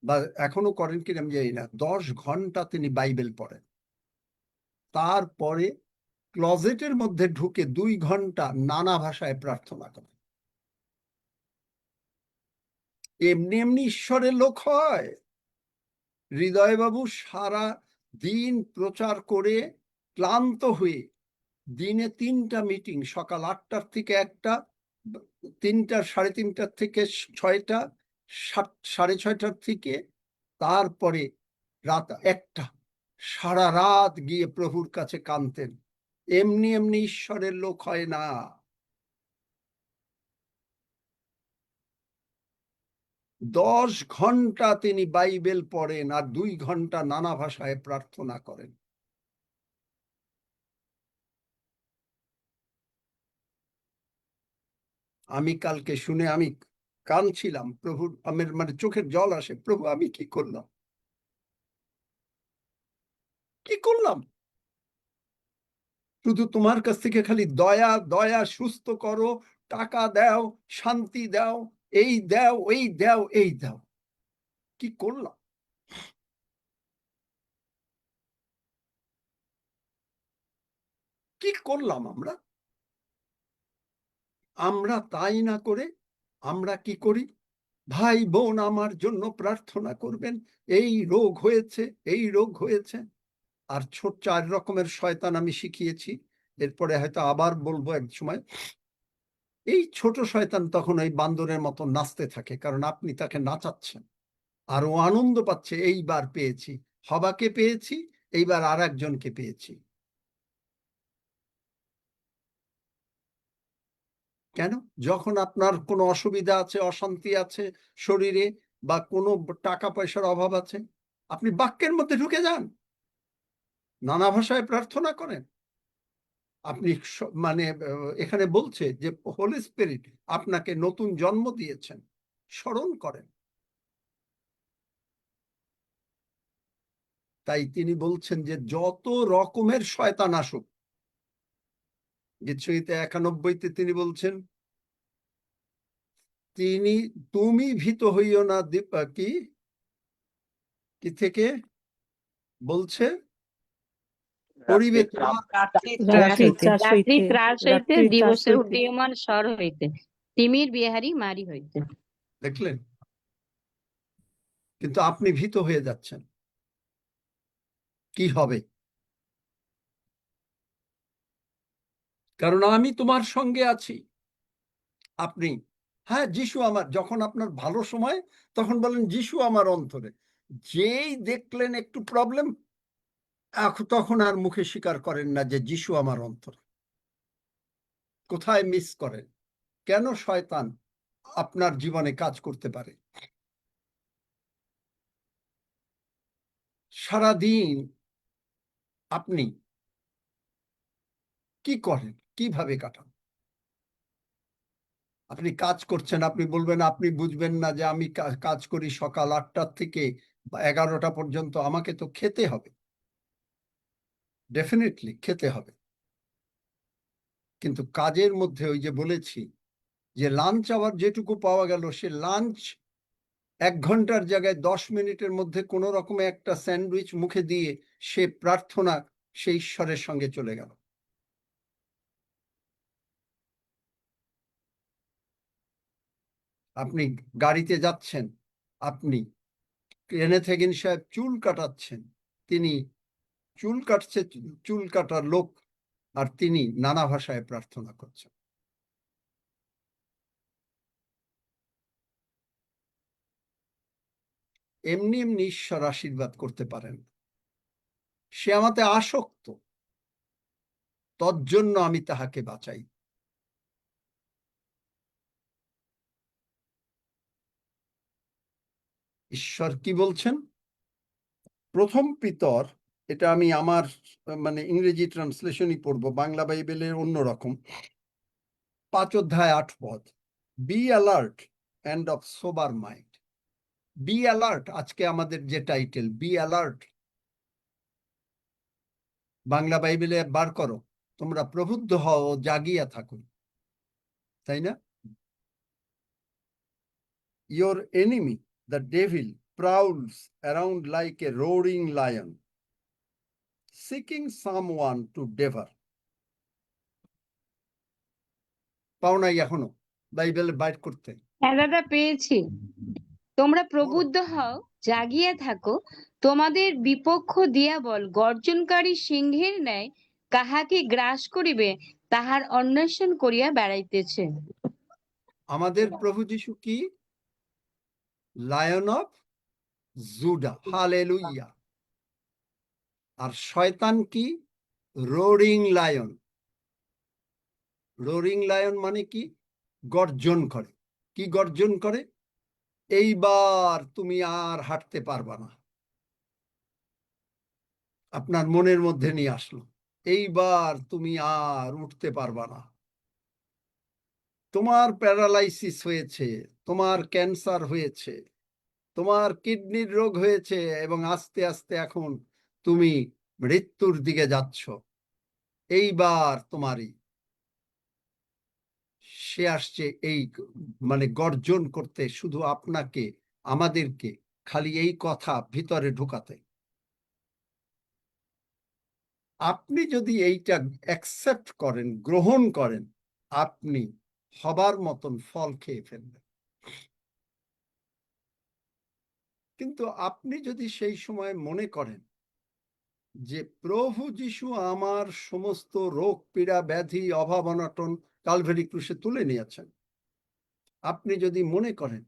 বা এখনো করেন কিনা আমি জানি না, 10 ঘন্টা তিনি বাইবেল পড়েন। তারপরে ক্লজেটের মধ্যে ঢুকে 2 ঘন্টা নানা ভাষায় প্রার্থনা করেন। এমনি এমনি ঈশ্বরের লোক হয়? হৃদয়বাবু সারা দিন প্রচার করে ক্লান্ত হয়ে দিনে 3টা মিটিং, সকাল 8টার থেকে 1টা, 3টা, 3:30টার থেকে 6টা, 6:30টার থেকে, তারপরে রাত 1টা, সারা রাত গিয়ে প্রভুর কাছে কাঁদতেন। এমনি এমনি ঈশ্বরের লোক হয় না। দশ ঘন্টা তিনি বাইবেল পড়েন আর 2 ঘন্টা নানা ভাষায় প্রার্থনা করেন। আমি কালকে শুনে আমি কাঁদছিলাম, প্রভুর, আমার মানে চোখের জল আসে, প্রভু আমি কি করলাম, কি করলাম? শুধু তোমার কাছ থেকে খালি দয়া দয়া, সুস্থ করো, টাকা দাও, শান্তি দাও, এই দাও, এই দাও, এই দাও। কি করলাম? কি করলাম আমরা? আমরা তাই না করে আমরা কি করি? ভাই বোন আমার জন্য প্রার্থনা করবেন, এই রোগ হয়েছে, এই রোগ হয়েছে। আর ছোট 4 রকমের শয়তান আমি শিখিয়েছি, এরপরে হয়তো আবার বলবো এক সময়। এই ছোট শয়তান তখন ওই বান্দরের মতো নাচতে থাকে, কারণ আপনি তাকে নাচাচ্ছেন, আর ও আনন্দ পাচ্ছে, এইবার পেয়েছি, হবাকে পেয়েছি, এইবার আর একজনকে পেয়েছি। কেন? যখন আপনার কোনো অসুবিধা আছে, অশান্তি আছে শরীরে, বা কোনো টাকা পয়সার অভাব আছে, আপনি বাক্যের মধ্যে ঢুকে যান, নানা ভাষায় প্রার্থনা করেন। আপনি মানে এখানে বলছে যে হোলি স্পিরিট আপনাকে নতুন জন্ম দিয়েছেন, স্মরণ করেন। তাই তিনি বলছেন যে যত রকমের শয়তান আসুক, গীতসংহিতা 91-তে তিনি বলছেন, তুমি ভীত হইও না, কি কি থেকে বলছে? পরিবে রাত্রি ত্রাস হইতে, দিবসে উদীয়মান স্বর হইতে, তিমির বিহারী মারি হইতে। দেখলেন? কিন্তু আপনি ভীত হয়ে যাচ্ছেন, কি হবে? কারণ আমি তোমার সঙ্গে আছি। আপনি, হ্যাঁ যিশু আমার, যখন আপনার ভালো সময় তখন বলেন যিশু আমার অন্তরে, যেই দেখলেন একটু প্রবলেম, তখন আর মুখে স্বীকার করেন না যে যিশু আমার অন্তরে। কোথায় মিস করেন? কেন শয়তান আপনার জীবনে কাজ করতে পারে? সারাদিন আপনি কি করেন, কিভাবে কাটান? আপনি কাজ করছেন, আপনি বলবেন, আপনি বুঝবেন না যে আমি কাজ করি সকাল 8টার থেকে 11টা পর্যন্ত, আমাকে তো খেতে হবে, ডেফিনেটলি খেতে হবে। কিন্তু কাজের মধ্যে ওই যে বলেছি যে লাঞ্চ আওয়ার যেটুকু পাওয়া গেল, সে লাঞ্চ 1 ঘন্টার জায়গায় 10 মিনিটের মধ্যে কোনো রকমে একটা স্যান্ডউইচ মুখে দিয়ে সে প্রার্থনা সে ঈশ্বরের সঙ্গে চলে গেল। আপনি গাড়িতে যাচ্ছেন, আপনি কেনেথেগিন সাহেব চুল কাটাচ্ছেন, তিনি চুল কাটছে, চুল কাটার লোক, আর তিনি নানা ভাষায় প্রার্থনা করছেন। এমনি এমনি ঈশ্বর আশীর্বাদ করতে পারেন। সে আমাতে আসক্ত, তজ্জন্য আমি তাহাকে বাঁচাই। ঈশ্বর কি বলছেন? প্রথম পিতর, এটা আমি আমার মানে ইংরেজি ট্রান্সলেশনই পড়বো, বাংলা বাইবেলের অন্যরকম। 5 অধ্যায় 8 পদ, be alert and of sober mind. Be alert আজকে আমাদের যে টাইটেল, বি অ্যালার্ট। বাংলা বাইবেলে বার করো, তোমরা প্রবুদ্ধ হও ও জাগিয়া থাকো, তাই না? Your enemy, the devil, prowls around like a roaring lion, seeking someone to devour. পাও নাই এখনো বাইবেল বাইট করতে? হ্যাঁ দাদা, পেয়েছি। তোমরা প্রবুদ্ধ হও, জাগিয়া থাকো, তোমাদের বিপক্ষ দিয়াবল গর্জনকারী সিংহের ন্যায় কাহাকে গ্রাস করিবে তাহার অন্বেষণ করিয়া বেড়াইতেছে। আমাদের প্রভু যিশু কি? Lion of Judah, hallelujah. আর শয়তান কি? Roaring lion. রোরিং লায়ন মানে কি? গর্জন করে। কি গর্জন করে? এইবার তুমি আর হাঁটতে পারবা না। আপনার মনের মধ্যে নিয়ে আসলো, এইবার তুমি আর উঠতে পারবা না, তোমার প্যারালাইসিস হয়েছে, তোমার ক্যান্সার হয়েছে, তোমার কিডনির রোগ হয়েছে, এবং আস্তে আস্তে এখন তুমি মৃত্যুর দিকে যাচ্ছ, এইবার তোমারই। সে আসছে এই মানে গর্জন করতে, শুধু আপনাকে আমাদেরকে খালি এই কথা ভিতরে ঢোকাতে। আপনি যদি এইটা অ্যাকসেপ্ট করেন, গ্রহণ করেন, আপনি হবার মতন ফল খেয়ে ফেলবেন। কিন্তু আপনি যদি সেই সময় মনে করেন যে প্রভু যিশু আমার সমস্ত রোগ পীড়া ব্যাধি অভাব অনটন কালভারি ক্রুশে তুলে নিয়েছেন, আপনি যদি মনে করেন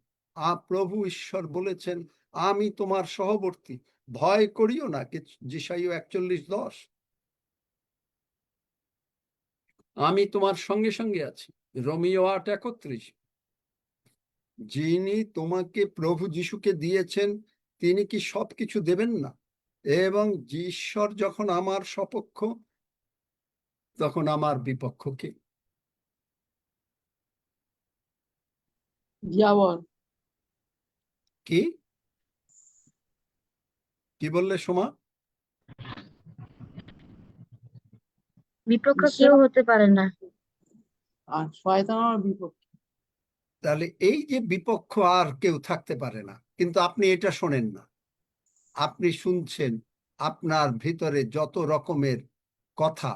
প্রভু ঈশ্বর বলেছেন আমি তোমার সহবর্তী, ভয় করিও না, যেশাইয়া 41:10, আমি তোমার সঙ্গে সঙ্গে আছি, রোমিও 8:31। যিনি তোমাকে প্রভু যিশুকে দিয়েছেন, তিনি কি সবকিছু দেবেন না? এবং ঈশ্বর যখন আমার সপক্ষ, তখন আমার বিপক্ষ কে? দিয়াবল। কি কি বললে সোমা? বিপক্ষ কেউ হতে পারে না। আর শয়তান আমার বিপক্ষ। তাহলে এই যে বিপক্ষ আর কেউ থাকতে পারে না, কিন্তু আপনি এটা শোনেন না। আপনি শুনছেন আপনার ভিতরে যত রকমের কথা,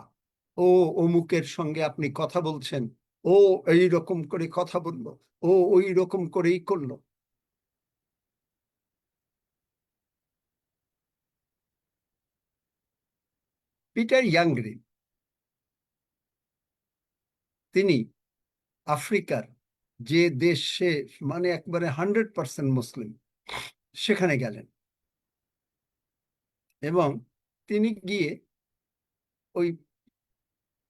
ও অমুকের সঙ্গে আপনি কথা বলছেন, ও এই রকম করে কথা বললো, ও ওই রকম করেই করলো। পিটার ইয়াংগ্রিন, তিনি আফ্রিকার যে দেশে মানে একবারে 100% মুসলিম, সেখানে গেলেন এবং তিনি গিয়ে ওই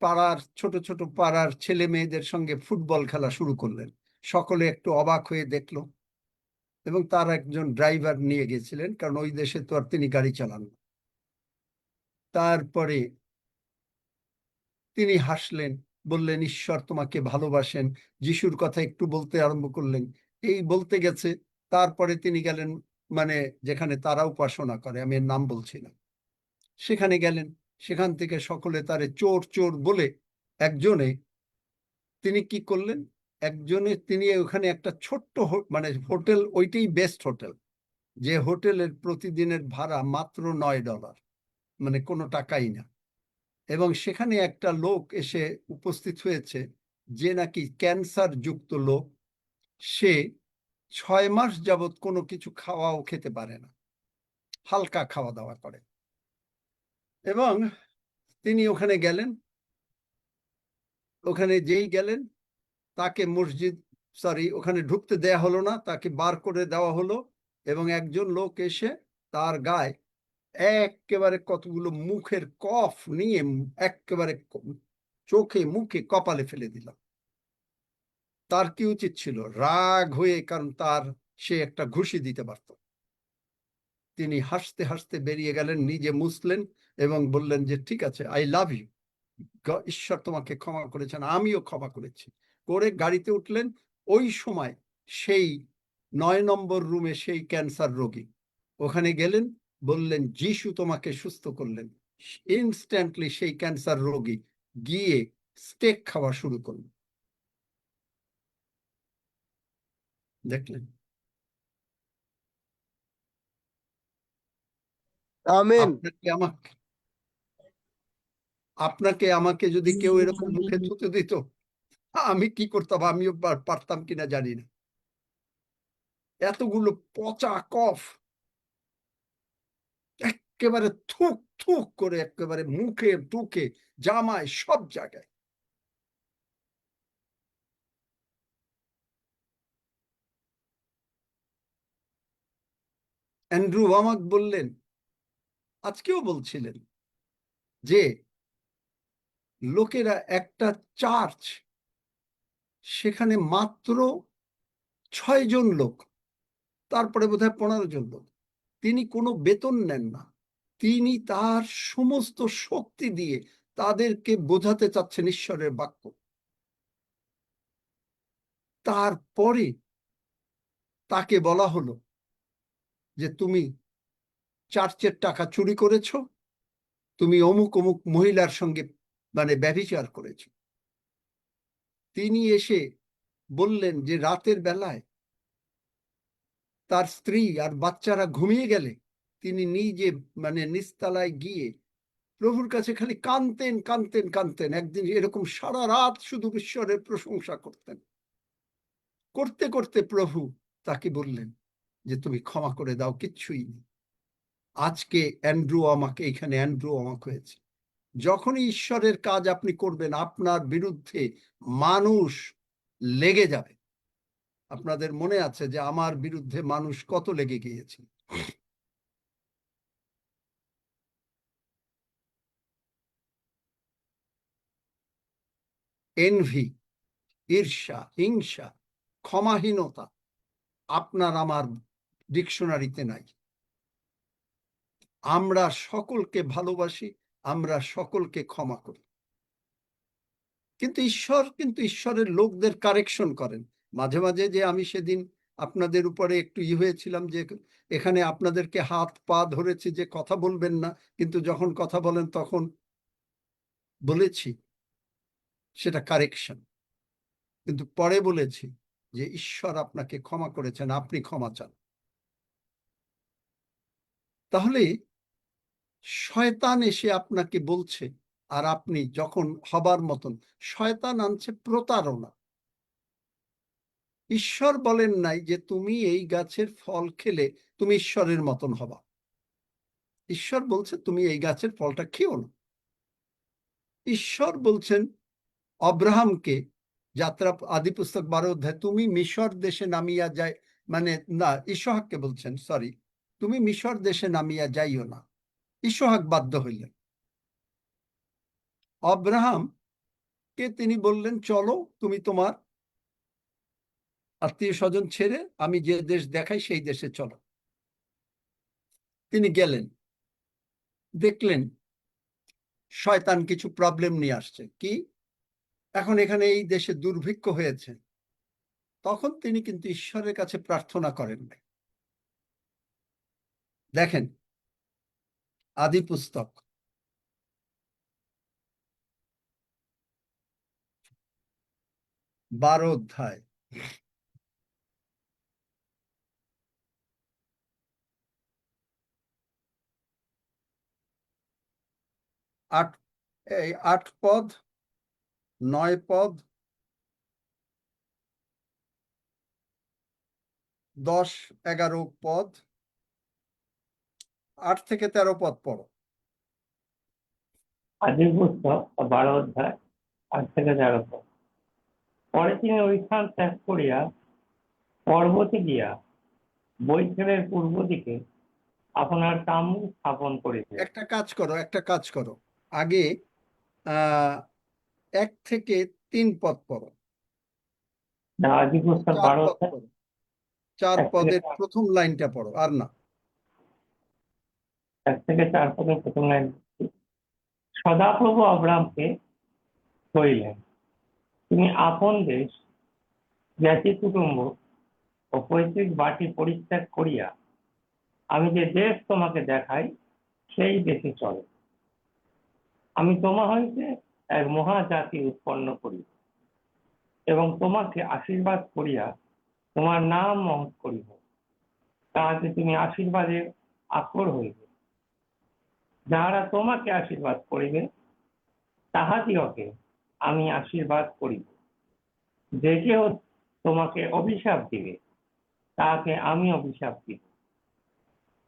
পাড়ার ছোট ছোট পাড়ার ছেলে মেয়েদের সঙ্গে ফুটবল খেলা শুরু করলেন। সকলে একটু অবাক হয়ে দেখলো, এবং তার একজন ড্রাইভার নিয়ে গেছিলেন, কারণ ওই দেশে তো আর তিনি গাড়ি চালান না। তারপরে তিনি হাসলেন, বললেন ঈশ্বর তোমাকে ভালোবাসেন, যিশুর কথা একটু বলতে আরম্ভ করলেন। এই বলতে গেছে, তারপরে তিনি গেলেন মানে যেখানে তারা উপাসনা করে, আমি এর নাম বলছি না, সেখানে গেলেন। সেখান থেকে সকলে তারে চোর চোর বলে একজনে, তিনি কি করলেন, একজনে তিনি ওখানে একটা ছোট্ট মানে হোটেল, ওইটাই বেস্ট হোটেল, যে হোটেলের প্রতিদিনের ভাড়া মাত্র $9, মানে কোনো টাকাই না। এবং সেখানে একটা লোক এসে উপস্থিত হয়েছে যে নাকি ক্যান্সার যুক্ত লোক। সে 6 মাস যাবৎ কোনো কিছু খাওয়াও খেতে পারে না, হালকা খাওয়া দাওয়া করে। এবং তিনি ওখানে গেলেন, ওখানে যেই গেলেন তাকে ওখানে ঢুকতে দেয়া হলো না, তাকে বার করে দেওয়া হলো। এবং একজন লোক এসে তার গায়ে একেবারে কতগুলো মুখের কফ নিয়ে একেবারে চোখে মুখে কপালে ফেলে দিল। তার কি উচিত ছিল? রাগ হয়ে, কারণ সে একটা ঘুষি দিতে পারত। তিনি হাসতে হাসতে বেরিয়ে গেলেন, নিজে মুছলেন এবং বললেন যে ঠিক আছে, আই লাভ ইউ, ঈশ্বর তোমাকে ক্ষমা করেছেন, আমিও ক্ষমা করেছি, করে গাড়িতে উঠলেন। ওই সময় সেই 9 নম্বর রুমে সেই ক্যান্সার রোগী ওখানে গেলেন, বললেন যিশু তোমাকে সুস্থ করলেন। ইনস্ট্যান্টলি সেই ক্যান্সার রোগী গিয়ে স্টেক খাওয়া শুরু করল। দেখলেন? আমেন। আপনাকে আমাকে যদি কেউ এরকম মুখে থুতে দিত, আমি কি করতাম? আমিও পারতাম কিনা জানি না। এতগুলো পচা কফ একেবারে থুক থুক করে একেবারে মুখে টুকে জামায় সব জায়গায়। অ্যান্ড্রু ওয়ামাক বললেন, আজকেও বলছিলেন, যে লোকেরা একটা চার্চ, সেখানে মাত্র 6 জন লোক, তারপরে বোধহয় 15 জন লোক, তিনি কোনো বেতন নেন না, তিনি তার সমস্ত শক্তি দিয়ে তাদেরকে বোঝাতে চাচ্ছেন ঈশ্বরের বাক্য। তারপরে তাকে বলা হলো যে তুমি চার্চের টাকা চুরি করেছো, তুমি অমুক অমুক মহিলার সঙ্গে ব্যভিচার করেছো। তিনি এসে বললেন যে রাতের বেলায় তার স্ত্রী আর বাচ্চারা ঘুমিয়ে গেলে তিনি নিজে নিচতলায় গিয়ে প্রভুর কাছে খালি কাঁদতেন কাঁদতেন কাঁদতেন। একদিন এরকম সারা রাত শুধু ঈশ্বরের প্রশংসা করতেন। করতে করতে প্রভু তাকে বললেন যে তুমি ক্ষমা করে দাও, কিচ্ছুই নেই। আজকে এখানে অ্যান্ড্রু আমাক হয়েছে। যখনই ঈশ্বরের কাজ আপনি করবেন, আপনার বিরুদ্ধে মানুষ লেগে যাবে। আপনাদের মনে আছে যে আমার বিরুদ্ধে মানুষ কত লেগে গিয়েছে। এনভি, ঈর্ষা, হিংসা, ক্ষমাহীনতা আপনার আমার ডিকশনারিতে নাই। আমরা সকলকে ভালোবাসি, আমরা সকলকে ক্ষমা করি, কিন্তু ঈশ্বরের লোকদের কারেকশন করেন মাঝে মাঝে। যে আমি সেদিন আপনাদের উপরে একটু হয়েছিলাম, যে এখানে আপনাদেরকে হাত পা ধরেছি যে কথা বলবেন না, কিন্তু যখন কথা বলেন তখন বলেছি, সেটা কারেকশন। কিন্তু পরে বলেছি যে ঈশ্বর আপনাকে ক্ষমা করেছেন, আপনি ক্ষমা চান। তাহলে শয়তান এসে আপনাকে বলছে, আর আপনি যখন হবার মতন, শয়তান আনছে প্রতারণা। ঈশ্বর বলেন নাই যে তুমি এই গাছের ফল খেলে তুমি ঈশ্বরের মতন হবা। ঈশ্বর বলছে তুমি এই গাছের ফলটা খেও না। ঈশ্বর বলছেন অব্রাহামকে, যাত্রা আদি পুস্তক 12 অধ্যায়, তুমি মিশর দেশে নামিয়া যায়, না, ইসহাককে বলছেন, সরি, তুমি মিশর দেশে নামিয়া যাইও না। ইসহাক বাধ্য হইলেন। অব্রাহামকে তিনি বললেন, চলো তুমি তোমার আত্মীয় স্বজন ছেড়ে আমি যে দেশ দেখাই সেই দেশে চলো। তিনি গেলেন, দেখলেন শয়তান কিছু প্রবলেম নিয়ে আসছে। কি? এখন এখানে এই দেশে দুর্ভিক্ষ হয়েছে। তখন তিনি কিন্তু ঈশ্বরের কাছে প্রার্থনা করেন নাই। দেখেন আদি পুস্তক 12 অধ্যায় 8 এই 8 পদ, 9 পদ, 10, 11 পদ, 8 থেকে 13 পদ পড়ো। আদি পুস্তক 12 অধ্যায় 8 থেকে 13 পদ। পরে তিনি ওই স্থান ত্যাগ করিয়া পর্বতে গিয়া বৈঠেলের পূর্ব দিকে আপনার তাম্বু স্থাপন করিলেন। একটা কাজ করো, আগে 1 থেকে 3 পদ পড়ো, আদি পুস্তক 4 12 পদ অধ্যায় পড়ো, 4 1 থেকে পদের 4 প্রথম লাইনটা পড়ো, আর না। 1 থেকে 4 পদের প্রথম লাইন। সদাপ্রভু আব্রাহামকে কইলেন, তুমি আপন দেশ, জ্ঞাতি কুটুম্ব ও পৈতৃক বাটি পরিত্যাগ করিয়া আমি যে দেশ তোমাকে দেখাই সেই দেশে চলো। আমি তোমা হইতে এক মহাজাতি উৎপন্ন করি এবং তোমাকে আশীর্বাদ করিয়া তোমার নাম মহৎ করিব, তাহাতে তুমি আশীর্বাদের আকর হইবে। যাহারা তোমাকে আশীর্বাদ করিবে তাহাদিগকে আমি আশীর্বাদ করিব। যে কেহ তোমাকে অভিশাপ দিবে তাহাকে আমি অভিশাপ দিব,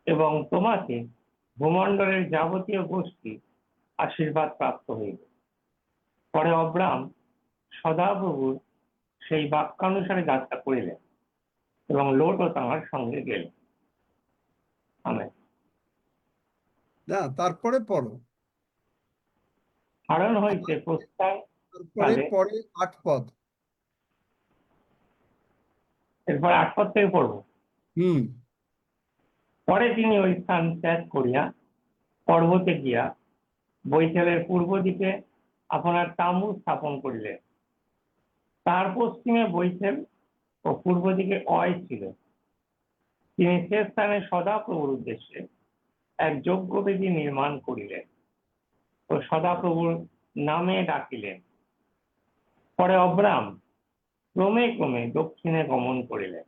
এবং তোমাকে ভূমণ্ডলের যাবতীয় গোষ্ঠী আশীর্বাদ প্রাপ্ত হইবে। পরে অব্রাম সদাপ্রভুর সেই বাক্যানুসারে যাত্রা করিলেন এবং লোট ও তাহার সঙ্গে গেলেন। আমেন। না, তারপরে পড়ো, হারান হইতে প্রস্থান তারপরে পরে 8 পদ। এরপর 8 পদ থেকে পড়বো। পরে তিনি ওই স্থান ত্যাগ করিয়া পর্বতে গিয়া বৈঠেলের পূর্ব দিকে আপনার তাম্বু স্থাপন করিলেন। তার পশ্চিমে বৈঠেল ও পূর্ব দিকে অয় ছিল। তিনি সে স্থানে সদাপ্রভুর উদ্দেশ্যে এক যজ্ঞবেদী নির্মাণ করিলেন ও সদাপ্রভুর নামে ডাকিলেন। পরে অব্রাম ক্রমে ক্রমে দক্ষিণে গমন করিলেন।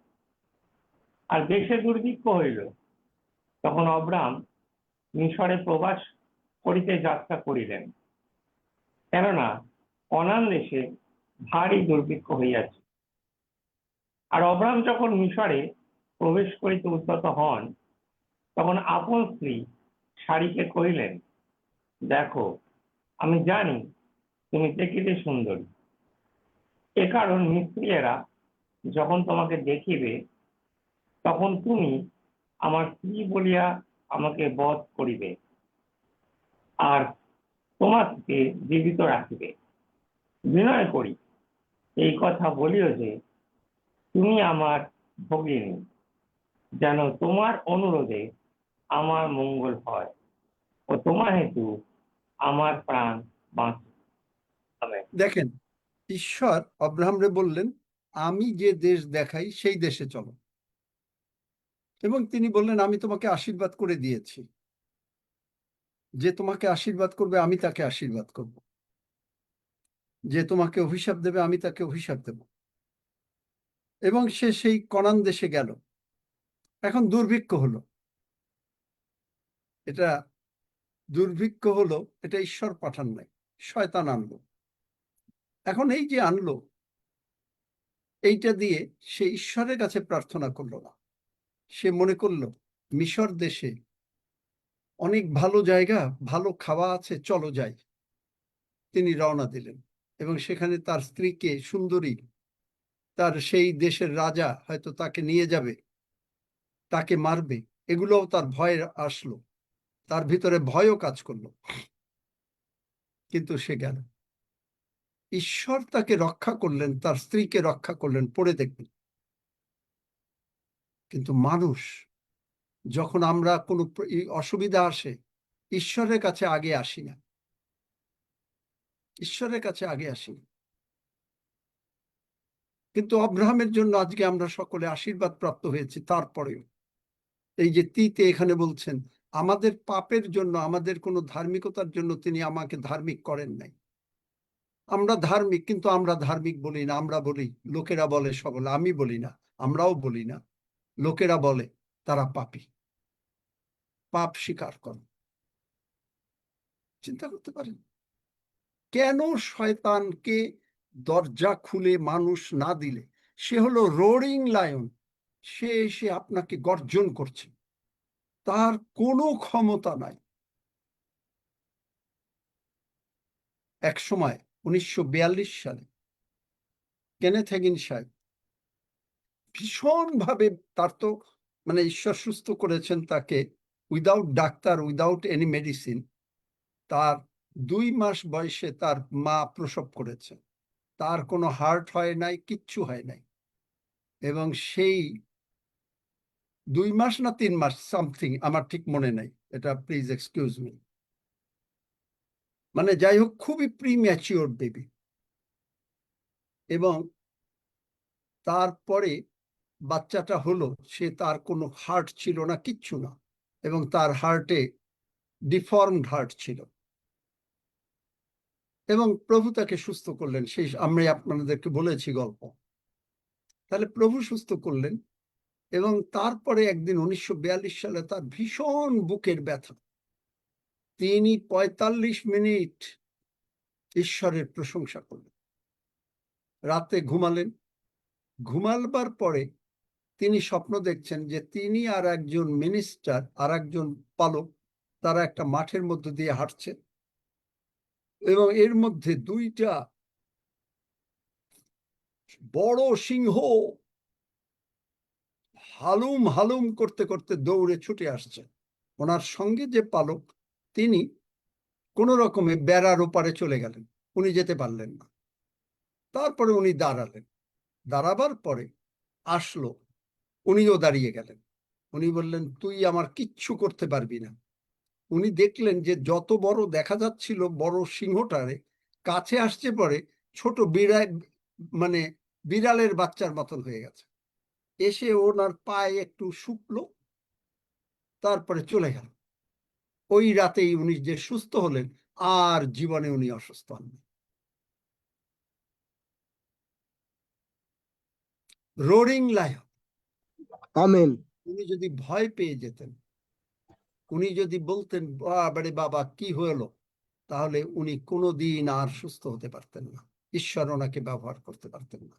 আর দেশে দুর্ভিক্ষ হইল, তখন অব্রাম মিশরে প্রবাস করিতে যাত্রা করিলেন, কেননা কনান দেশে ভারী দুর্ভিক্ষ হইয়াছে। আর অব্রাম যখন মিশরে প্রবেশ করিতে উদ্যত হন, তখন আপন স্ত্রী সারিকে কহিলেন, দেখো, আমি জানি তুমি দেখিতে সুন্দরী, এ কারণ মিস্ত্রিয়েরা যখন তোমাকে দেখিবে তখন তুমি আমার স্ত্রী বলিয়া আমাকে বধ করিবে আর তোমাকে জীবিত রাখিবে। বিনয় করি এই কথা বলিও যে তুমি আমার ভগিনী, যেন তোমার অনুরোধে আমার মঙ্গল হয় ও তোমার হেতু আমার প্রাণ বাঁচে। আমেন। দেখেন, ঈশ্বর আব্রাহামরে বললেন, আমি যে দেশ দেখাই সেই দেশে চলো, এবং তিনি বললেন, আমি তোমাকে আশীর্বাদ করে দিয়েছি, যে তোমাকে আশীর্বাদ করবে আমি তাকে আশীর্বাদ করব, যে তোমাকে অভিশাপ দেবে আমি তাকে অভিশাপ দেব। এবং সে সেই কনান দেশে গেল। এখন দুর্ভিক্ষ হলো, এটা দুর্ভিক্ষ হলো, এটা ঈশ্বর পাঠান নাই, শয়তান আনলো। এখন এই যে আনলো, এইটা দিয়ে সে ঈশ্বরের কাছে প্রার্থনা করলো না। সে মনে করলো মিশর দেশে অনেক ভালো জায়গা, ভালো খাওয়া আছে, চলো যাই। তিনি রওনা দিলেন এবং সেখানে তার স্ত্রীকে, সুন্দরী, তার সেই দেশের রাজা হয়তো তাকে নিয়ে যাবে, তাকে মারবে, এগুলোও তার ভয় আসলো, তার ভিতরে ভয়ও কাজ করলো। কিন্তু সে গেল, ঈশ্বর তাকে রক্ষা করলেন, তার স্ত্রীকে রক্ষা করলেন, পড়ে দেখবেন। কিন্তু মানুষ, যখন আমরা কোনো অসুবিধা আসে, ঈশ্বরের কাছে আগে আসি না, ঈশ্বরের কাছে আগে আসি না। কিন্তু আব্রাহামের জন্য আজকে আমরা সকলে আশীর্বাদ প্রাপ্ত হয়েছি। তারপরেও এই যে তিতে এখানে বলছেন, আমাদের পাপের জন্য, আমাদের কোনো ধার্মিকতার জন্য তিনি আমাকে ধার্মিক করেন নাই। আমরা ধার্মিক, কিন্তু আমরা ধার্মিক বলি না। আমরা বলি, লোকেরা বলে সকলে, আমি বলি না, আমরাও বলি না, লোকেরা বলে তারা পাপী, পাপ স্বীকার করে। চিন্তা করতে পারেন, কেন শয়তানকে দরজা খুলে মানুষ না দিলে, সে হলো রোরিং লায়ন, সে এসে আপনাকে গর্জন করছে, তার কোনো ক্ষমতা নাই। এক সময় 1942 সালে কেনেথ হেগিন সাহেব ভীষণ ভাবে, তার তো মানে ঈশ্বর সুস্থ করেছেন তাকে without doctor, without any medicine. তার 2 মাস বয়সে তার মা প্রসব করেছে, তার কোনো হার্ট হয় নাই, কিচ্ছু হয় নাই, এবং সেই 2 মাস না 3 মাস সামথিং, আমার ঠিক মনে নাই, এটা প্লিজ এক্সকিউজ মি, মানে যাই হোক খুবই প্রিম্যাচিওর বেবি। এবং তারপরে বাচ্চাটা হলো, সে তার কোনো হার্ট ছিল না, কিচ্ছু না, এবং তার হার্টে ডিফর্মড হার্ট ছিল, এবং প্রভু তাকে সুস্থ করলেন। সেই আমরা আপনাদেরকে বলেছি গল্প। তাহলে প্রভু সুস্থ করলেন, এবং তারপরে একদিন 1942 সালে তার ভীষণ বুকের ব্যথা, তিনি 45 মিনিট ঈশ্বরের প্রশংসা করলেন, রাতে ঘুমালেন। ঘুমালবার পরে তিনি স্বপ্ন দেখছেন যে তিনি আর একজন মিনিস্টার, আর একজন পালক, তারা একটা মাঠের মধ্যে দিয়ে হাঁটছে, এবং এর মধ্যে 2টা বড় সিংহ হালুম হালুম করতে করতে দৌড়ে ছুটে আসছে। ওনার সঙ্গে যে পালক, তিনি কোন রকমে বেড়ার ওপারে চলে গেলেন, উনি যেতে পারলেন না। তারপরে উনি দাঁড়ালেন, দাঁড়াবার পরে আসলো, উনিও দাঁড়িয়ে গেলেন। উনি বললেন, তুই আমার কিচ্ছু করতে পারবি না। উনি দেখলেন যে যত বড় দেখা যাচ্ছিল বড় সিংহটারে, কাছে আসছে পরে ছোট মানে বিড়ালের বাচ্চার মতন হয়ে গেছে। এসে ওনার পায়ে একটু শুকলো, তারপরে চলে গেল। ওই রাতেই উনি যে সুস্থ হলেন, আর জীবনে উনি অসুস্থ হন। Roaring lion. আমেন। উনি যদি ভয় পেয়ে যেতেন, উনি যদি বলতেন বাবারে বাবা কি হলো, তাহলে উনি কোনোদিন আর সুস্থ হতে পারতেন না, ঈশ্বর ওনাকে ব্যবহার করতে পারতেন না।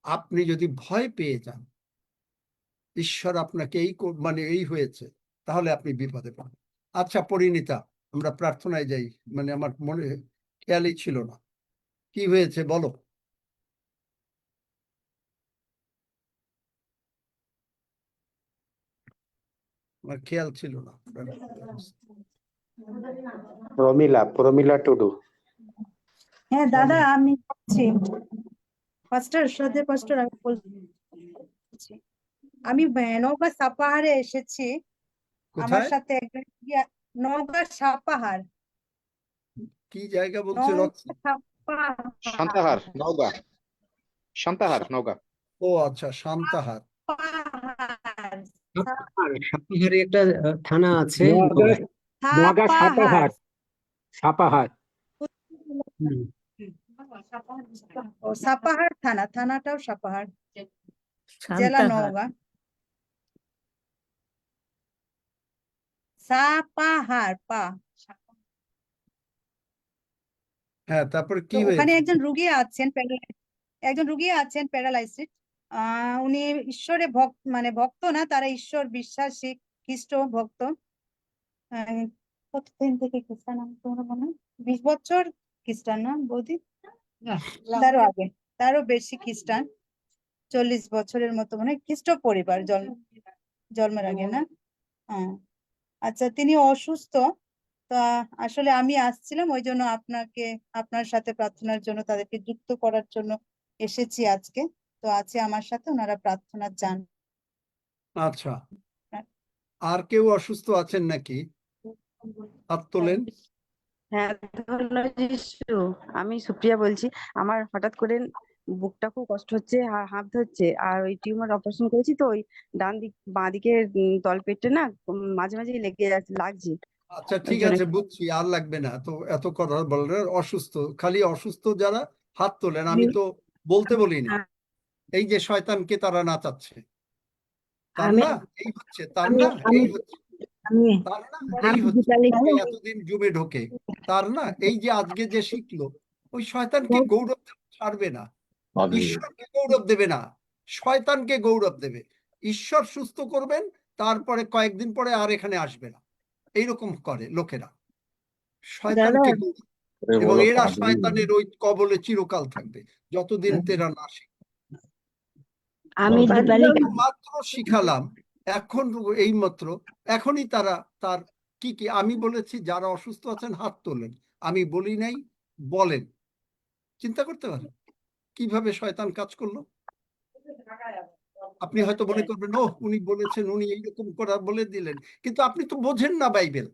আপনি যদি ভয় পেয়ে যান, ঈশ্বর আপনাকে মানে এই হয়েছে, তাহলে আপনি বিপদে পড়বেন। আচ্ছা পরিণীতা, আমরা প্রার্থনায় যাই, মানে আমার মনে খেয়ালই ছিল না, কি হয়েছে বলো। আমার খেয়াল ছিল না। প্রমিলা টুডু। হ্যাঁ দাদা, আমি বলছি পাস্টার, শ্রদ্ধেয় পাস্টার, আমি বলছি আমি নওগাঁ সাপাহারে এসেছি। আমার কোথায়? সাথে একজন নওগাঁ সাপাহার। কি জায়গা বলছে? সান্তাহার, নওগাঁ। সান্তাহার, নওগাঁ। ও আচ্ছা, শান্তাহার। সাপাহারে একটা থানা আছে, নোয়াগাঁ সাপাহার। সাপাহার। সাপাহার থানা, থানাটাও সাপাহার, জেলা নওগাঁ। সাপাহার পা। হ্যাঁ, তারপরে কি ওখানে হয়েছে? একজন রুগী আছেন প্যারালাইসিস। উনি ঈশ্বরে ভক্ত না, তারা ঈশ্বর বিশ্বাসী, খ্রিস্ট ভক্ত। কতদিন থেকে খ্রিস্টান তোমরা মনে হয় 20 বছর খ্রিস্টান না বৌদি? তারও আগে, তারও বেশি খ্রিস্টান, 40 বছরের মতো মনে হয়। খ্রিস্ট পরিবার জন্মের আগে না? হ্যাঁ। আচ্ছা, তিনি অসুস্থ। তা আসলে আমি আসছিলাম, ওই জন্য আপনার সাথে প্রার্থনার জন্য তাদেরকে যুক্ত করার জন্য এসেছি আজকে। তো আছে আমার সাথে, ওনারা প্রার্থনা চান। আচ্ছা, আর কেউ অসুস্থ আছেন নাকি? হাত তোলেন। হ্যাঁ, ধন্যবাদ যিশু। আমি সুপ্রিয়া বলছি। আমার হঠাৎ করে বুকটা খুব কষ্ট হচ্ছে আর হাত ধরছে, আর ওই টিউমার অপারেশন করেছি, তো ওই বাঁ দিকের তলপেটে না মাঝে মাঝে লাগছে। আচ্ছা ওই ঠিক জন্য আছে, বুঝছি, আর লাগবে না তো এত কথা বললেন। অসুস্থ, খালি অসুস্থ যারা হাত তোলেন, আমি তো বলতে বলিনি। এই যে শয়তানকে তারা নাচাচ্ছে, তার আমি না এই হচ্ছে, তার আমি না আমি এই হচ্ছে। তার না এই আমি হচ্ছে দীপালি যে এতদিন জুমে ঢোকে, তার না এই যে আজকে যে শিখলো, ওই শয়তানকে গৌরব ছাড়বে না, ঈশ্বরকে গৌরব দেবে না, শয়তানকে গৌরব দেবে। ঈশ্বর সুস্থ করবেন, তারপরে কয়েকদিন পরে আর এখানে আসবে না, এইরকম করে লোকেরা, শয়তানকে গৌরব, এবং এরা শয়তানের ওই কবলে চিরকাল থাকবে যতদিন তেরা না শিখবে। আমি দীপালি মাত্র শিখালাম, এখন এই মাত্র এখনই তারা তার কি কি আমি বলেছি, যারা অসুস্থ আছেন হাত তোলেন, আমি বলি নাই, বলেন। চিন্তা করতে পারেন কিভাবে শয়তান কাজ করলো। আপনি হয়তো মনে করবেন, ও উনি বলেছেন, উনি এইরকম করা বলে দিলেন, কিন্তু আপনি তো বোঝেন না বাইবেল।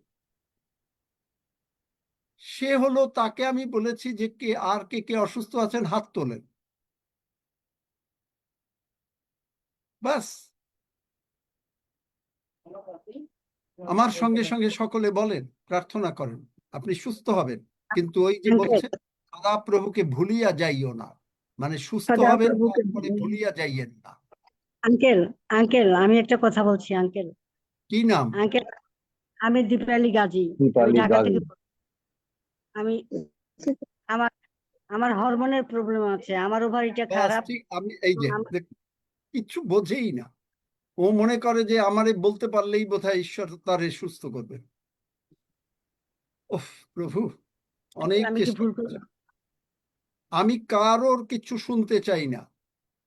সে হলো, তাকে আমি বলেছি যে কে আর কে কে অসুস্থ আছেন হাত তোলেন, বাস। আমার সঙ্গে সঙ্গে সকলে বলেন, প্রার্থনা করেন, আপনি সুস্থ হবেন। কিন্তু ওই যে বলছে, সদা প্রভুকে ভুলিয়া যাইও না, মানে সুস্থ হবেন তারপরে ভুলিয়া যাইয়েন না। আঙ্কেল আঙ্কেল আমি একটা কথা বলছি আঙ্কেল। কি নাম? আঙ্কেল আমি দীপালি গাজী, আমি ঢাকা থেকে আমি আমার আমার হরমোনের প্রবলেম আছে, আমার ওভারিটা খারাপ। ঠিক, আমি এই যে কিছু বোঝেই না, ও মনে করে যে আমারে বলতে পারলেই বোধহয় ঈশ্বর তারে সুস্থ করবে। ওহ প্রভু, অনেক আমি কি চেষ্টা ভুল করছি। করলাম? আমি কারোর কিছু শুনতে চাই না,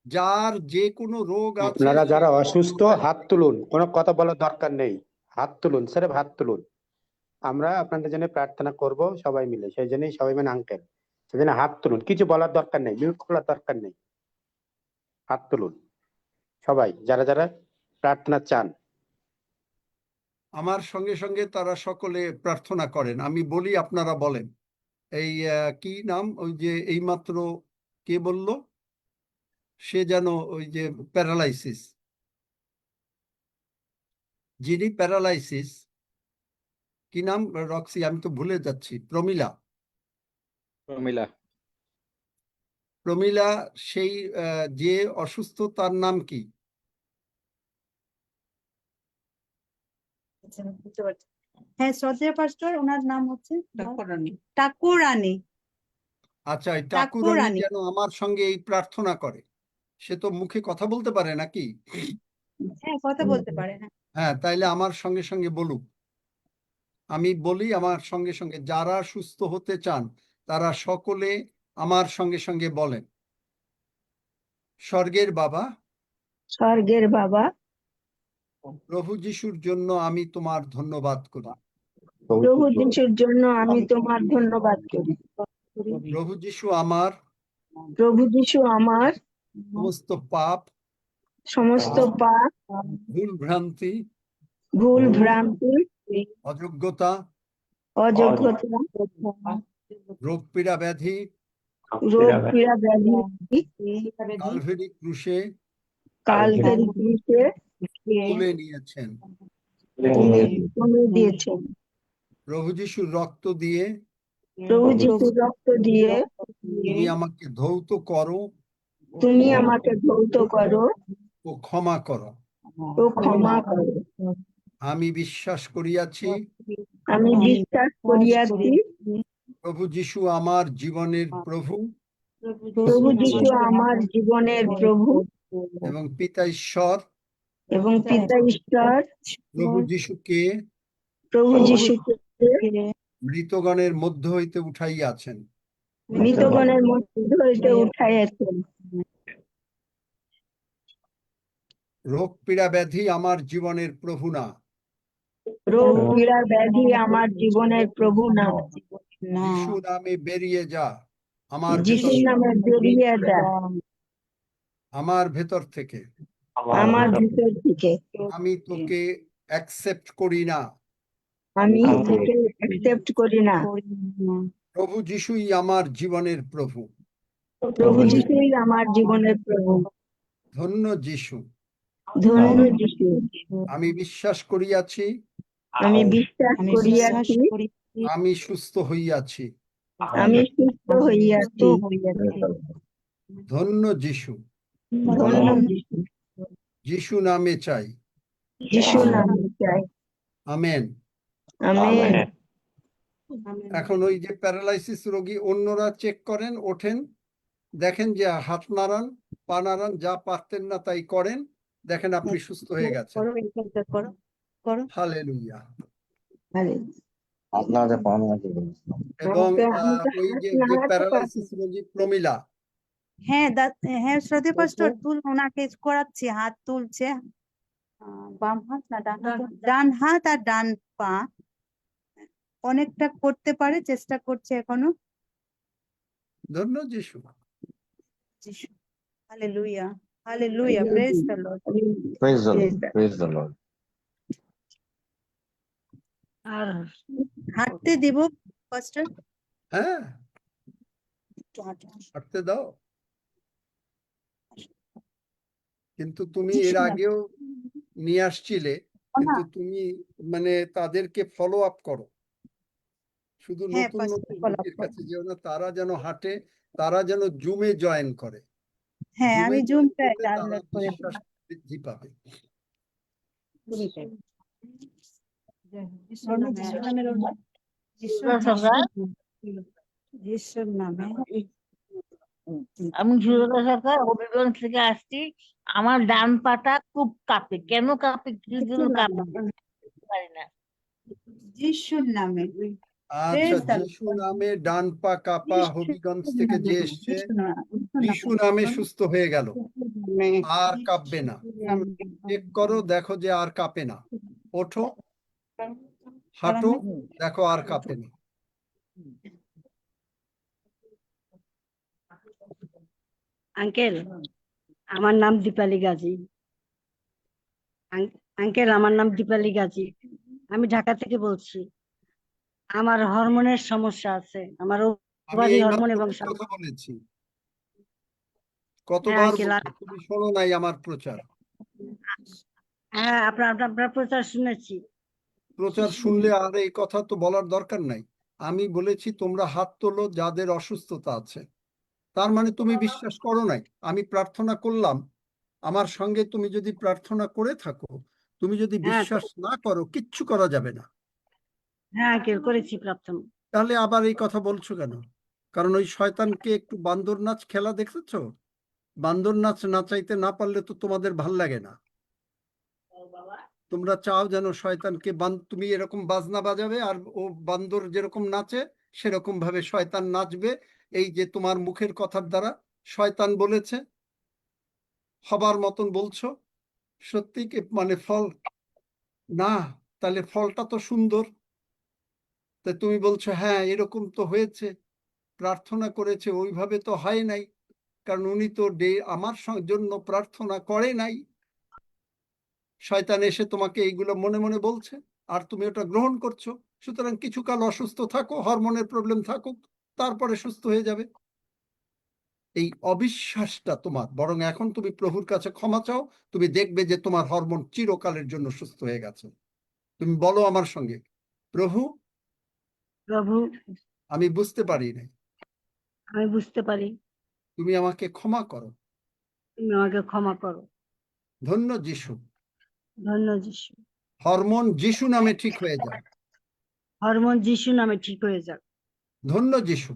যার যে কোনো রোগ আছে। আপনারা যারা অসুস্থ হাত তুলুন, কোনো কথা বলার দরকার নেই, হাত তুলুন, স্যার হাত তুলুন। আমরা আপনাদের জন্য প্রার্থনা করব সবাই মিলে, সেই জন্যই সবাই মানে আঙ্কেল, সেই জন্য হাত তুলুন, কিছু বলার দরকার নেই, মিউট খোলার দরকার নেই, হাত তুলুন সবাই যারা যারা প্রার্থনা চান। আমার সঙ্গে সঙ্গে তারা সকলে প্রার্থনা করেন, আমি বলি আপনারা বলেন। এই কি নাম, ওই যে এইমাত্র কে বলল, সে যেন ওই যে প্যারালাইসিস, যিনি প্যারালাইসিস, কি নাম রক্সি, আমি তো ভুলে যাচ্ছি, প্রমিলা, প্রমিলা, সেই যে অসুস্থ তার নাম কি? হ্যাঁ, শ্রদ্ধেয় পাস্টর, ওনার নাম হচ্ছে ঠাকুরানী। আচ্ছা, এই ঠাকুরানী। ঠাকুরানী যেন আমার সঙ্গে এই প্রার্থনা করে। সে তো মুখে কথা বলতে পারে নাকি? হ্যাঁ, কথা বলতে পারে। হ্যাঁ, হ্যাঁ, তাইলে আমার সঙ্গে সঙ্গে বলুক। আমি বলি আমার সঙ্গে সঙ্গে, যারা সুস্থ হতে চান তারা সকলে আমার সঙ্গে সঙ্গে বলেন, স্বর্গের বাবা, স্বর্গের বাবা, প্রভু যিশুর জন্য আমি তোমার ধন্যবাদ করি। প্রভু যিশুর জন্য আমি তোমার ধন্যবাদ করি। প্রভু যিশু আমার প্রভু যিশু আমার সমস্ত পাপ, সমস্ত পাপ, ভুল ভ্রান্তি, ভুল ভ্রান্তি, অযোগ্যতা, অযোগ্যতা, রোগ পীড়া ব্যাধি রোগ পীড়া ব্যাধি কালভেরি ক্রুশে কালকের ক্রুশে তুলে নিয়েছেন। তুলে দিয়েছেন। প্রভু যিশুর রক্ত দিয়ে প্রভু যিশুর রক্ত দিয়ে তুমি আমাকে ধৌত করো তুমি আমাকে ধৌত করো ও ক্ষমা করো। ও ক্ষমা করো। আমি বিশ্বাস করিয়াছি আমি বিশ্বাস করিয়াছি প্রভু যিশু আমার জীবনের প্রভু প্রভু যিশু আমার জীবনের প্রভু এবং পিতা ঈশ্বর এবং পিতা ঈশ্বর প্রভু যিশুকে প্রভু যিশুকে মৃতগণের মধ্য হইতে উঠাইয়াছেন। মৃতগণের মধ্য হইতে উঠাইয়াছেন। রোগ পীড়া ব্যাধি আমার জীবনের প্রভু না, রোগ পীড়া ব্যাধি আমার জীবনের প্রভু না। যিশু নামে বেরিয়ে যা আমার যিশুর নামে বেরিয়ে যা আমার ভেতর থেকে। আমার ভিতর থেকে। আমি তোকে অ্যাকসেপ্ট করি না। আমি তোকে অ্যাকসেপ্ট করি না। প্রভু যিশুই আমার জীবনের প্রভু। প্রভু যিশুই আমার জীবনের প্রভু। ধন্য যিশু। ধন্য যিশু। আমি বিশ্বাস করিয়াছি আমি বিশ্বাস করিয়াছি আমি সুস্থ হইয়াছি। আমি সুস্থ হইয়াছি। ধন্য যিশু। ধন্য যিশু। যিশু নামে চাই। যিশু নামে চাই। আমেন। আমেন। এখন ওই যে প্যারালাইসিস রোগী অন্যরা চেক করেন, ওঠেন, দেখেন যে হাত নাড়ান, পা নাড়ান, যা পারতেন না তাই করেন, দেখেন আপনি সুস্থ হয়ে গেছেন। করো এইখানটা করো করো হালেলুয়া। আপনাদের পাওনা আছে এবং আমি তো ওই হাত যে নাড়াতে প্যারালাইসিস রোগী প্রমিলা, হ্যাঁ হ্যাঁ শ্রদ্ধেয় পাস্টর ওনাকে করাচ্ছি, হাত তুলছে, বাম হাত না ডান হাত, ডান হাত আর ডান পা অনেকটা করতে পারে, চেষ্টা করছে এখনো। ধন্য যিশু। যিশু, hallelujah, hallelujah, praise the Lord. Praise the Lord, praise the Lord. আর হাঁটতে দিব পাস্টর? হ্যাঁ, হাঁটতে দাও। কিন্তু তুমি এর আগেও নিয়ে আসছিলে, কিন্তু তুমি মানে তাদেরকে ফলো আপ করো, শুধু হ্যাঁ, নতুন পাস্টর, নতুন follow up লোকের করো। কাছে যেও না, তারা যেন হাঁটে, তারা যেন জুমে জয়েন করে। হ্যাঁ, জুমে আমি জয়েন জুমটা করলে তারা ডাউনলোড করে বিশ্বাস বৃদ্ধি পাবে। যিশুর নামে আমি সুরতা সরকার হবিগঞ্জ থেকে আসছি। আমার ডান পাটা খুব কাঁপে, কেন কাঁপে, কি জন্য কাঁপে পারি না। যিশুর নামে আচ্ছা, Praise the যিশু Lord. নামে ডান পা কাপা হবিগঞ্জ থেকে যে এসছে, যিশু নামে সুস্থ হয়ে গেল, আর কাঁপবে না। চেক করো, দেখো যে আর কাঁপে না। ওঠো, হাঁটো, দেখো আর কাঁপে না। আঙ্কেল, আমার নাম দীপালি গাজী। আঙ্কেল, আমার নাম দীপালি গাজী, আমি ঢাকা থেকে বলছি। আমার হরমোনের সমস্যা আছে, আমার আমি ওভারি এই হরমোন মাত্র এবং কথা বলেছি, হ্যাঁ কতবার আঙ্কেল, বলছি, তুমি শোনো নাই আমার প্রচার। হ্যাঁ আপনার আপনার প্রচার শুনেছি। প্রচার শুনলে আর এই কথা তো বলার দরকার নাই। আমি বলেছি তোমরা হাত তোলো যাদের অসুস্থতা আছে, তার মানে তুমি বিশ্বাস করো নাই। আমি প্রার্থনা করলাম, আমার সঙ্গে তুমি যদি প্রার্থনা করে থাকো, তুমি যদি হ্যাঁ বিশ্বাস না করো, কিচ্ছু করা যাবে না। হ্যাঁ আঙ্কেল, করেছি প্রার্থনা। তাহলে আবার এই কথা বলছো কেন? কারণ ওই শয়তানকে একটু বান্দর নাচ খেলা দেখেছো? বান্দর নাচ নাচাইতে না পারলে তো তোমাদের ভাল লাগে না। তোমরা চাও যেন শয়তানকে তুমি এরকম বাজনা বাজাবে, আর ও বান্দর যেরকম নাচে সেরকম ভাবে শয়তান নাচবে। এই যে তোমার মুখের কথার দ্বারা শয়তান বলেছে, হবার মতন বলছো, সত্যি কি মানে ফল না? তাহলে ফলটা তো সুন্দর। তা তুমি বলছো হ্যাঁ এরকম তো হয়েছে, প্রার্থনা করেছে, ওইভাবে তো হয় নাই, কারণ উনি তো আমার জন্য প্রার্থনা করে নাই। শয়তান এসে তোমাকে এইগুলো মনে মনে বলছে, আর তুমি ওটা গ্রহণ করছো। সুতরাং কিছুকাল অসুস্থ থাকো, হরমোনের প্রবলেম থাকুক, তারপরে সুস্থ হয়ে যাবে। এই অবিশ্বাসটা তোমার, বরং এখন তুমি প্রভুর কাছে ক্ষমা চাও, তুমি দেখবে যে তোমার হরমোন চিরকালের জন্য সুস্থ হয়ে গেছে। তুমি বলো আমার সঙ্গে, প্রভু, প্রভু, আমি বুঝতে পারি নাই, আমি বুঝতে পারি, তুমি আমাকে ক্ষমা করো। তুমি আমাকে ক্ষমা করো। ধন্য যিশু। ধন্য যিশু। হরমোন যিশু নামে ঠিক হয়ে যাক। হরমোন যিশু নামে ঠিক হয়ে যাক। ধন্য যিশু।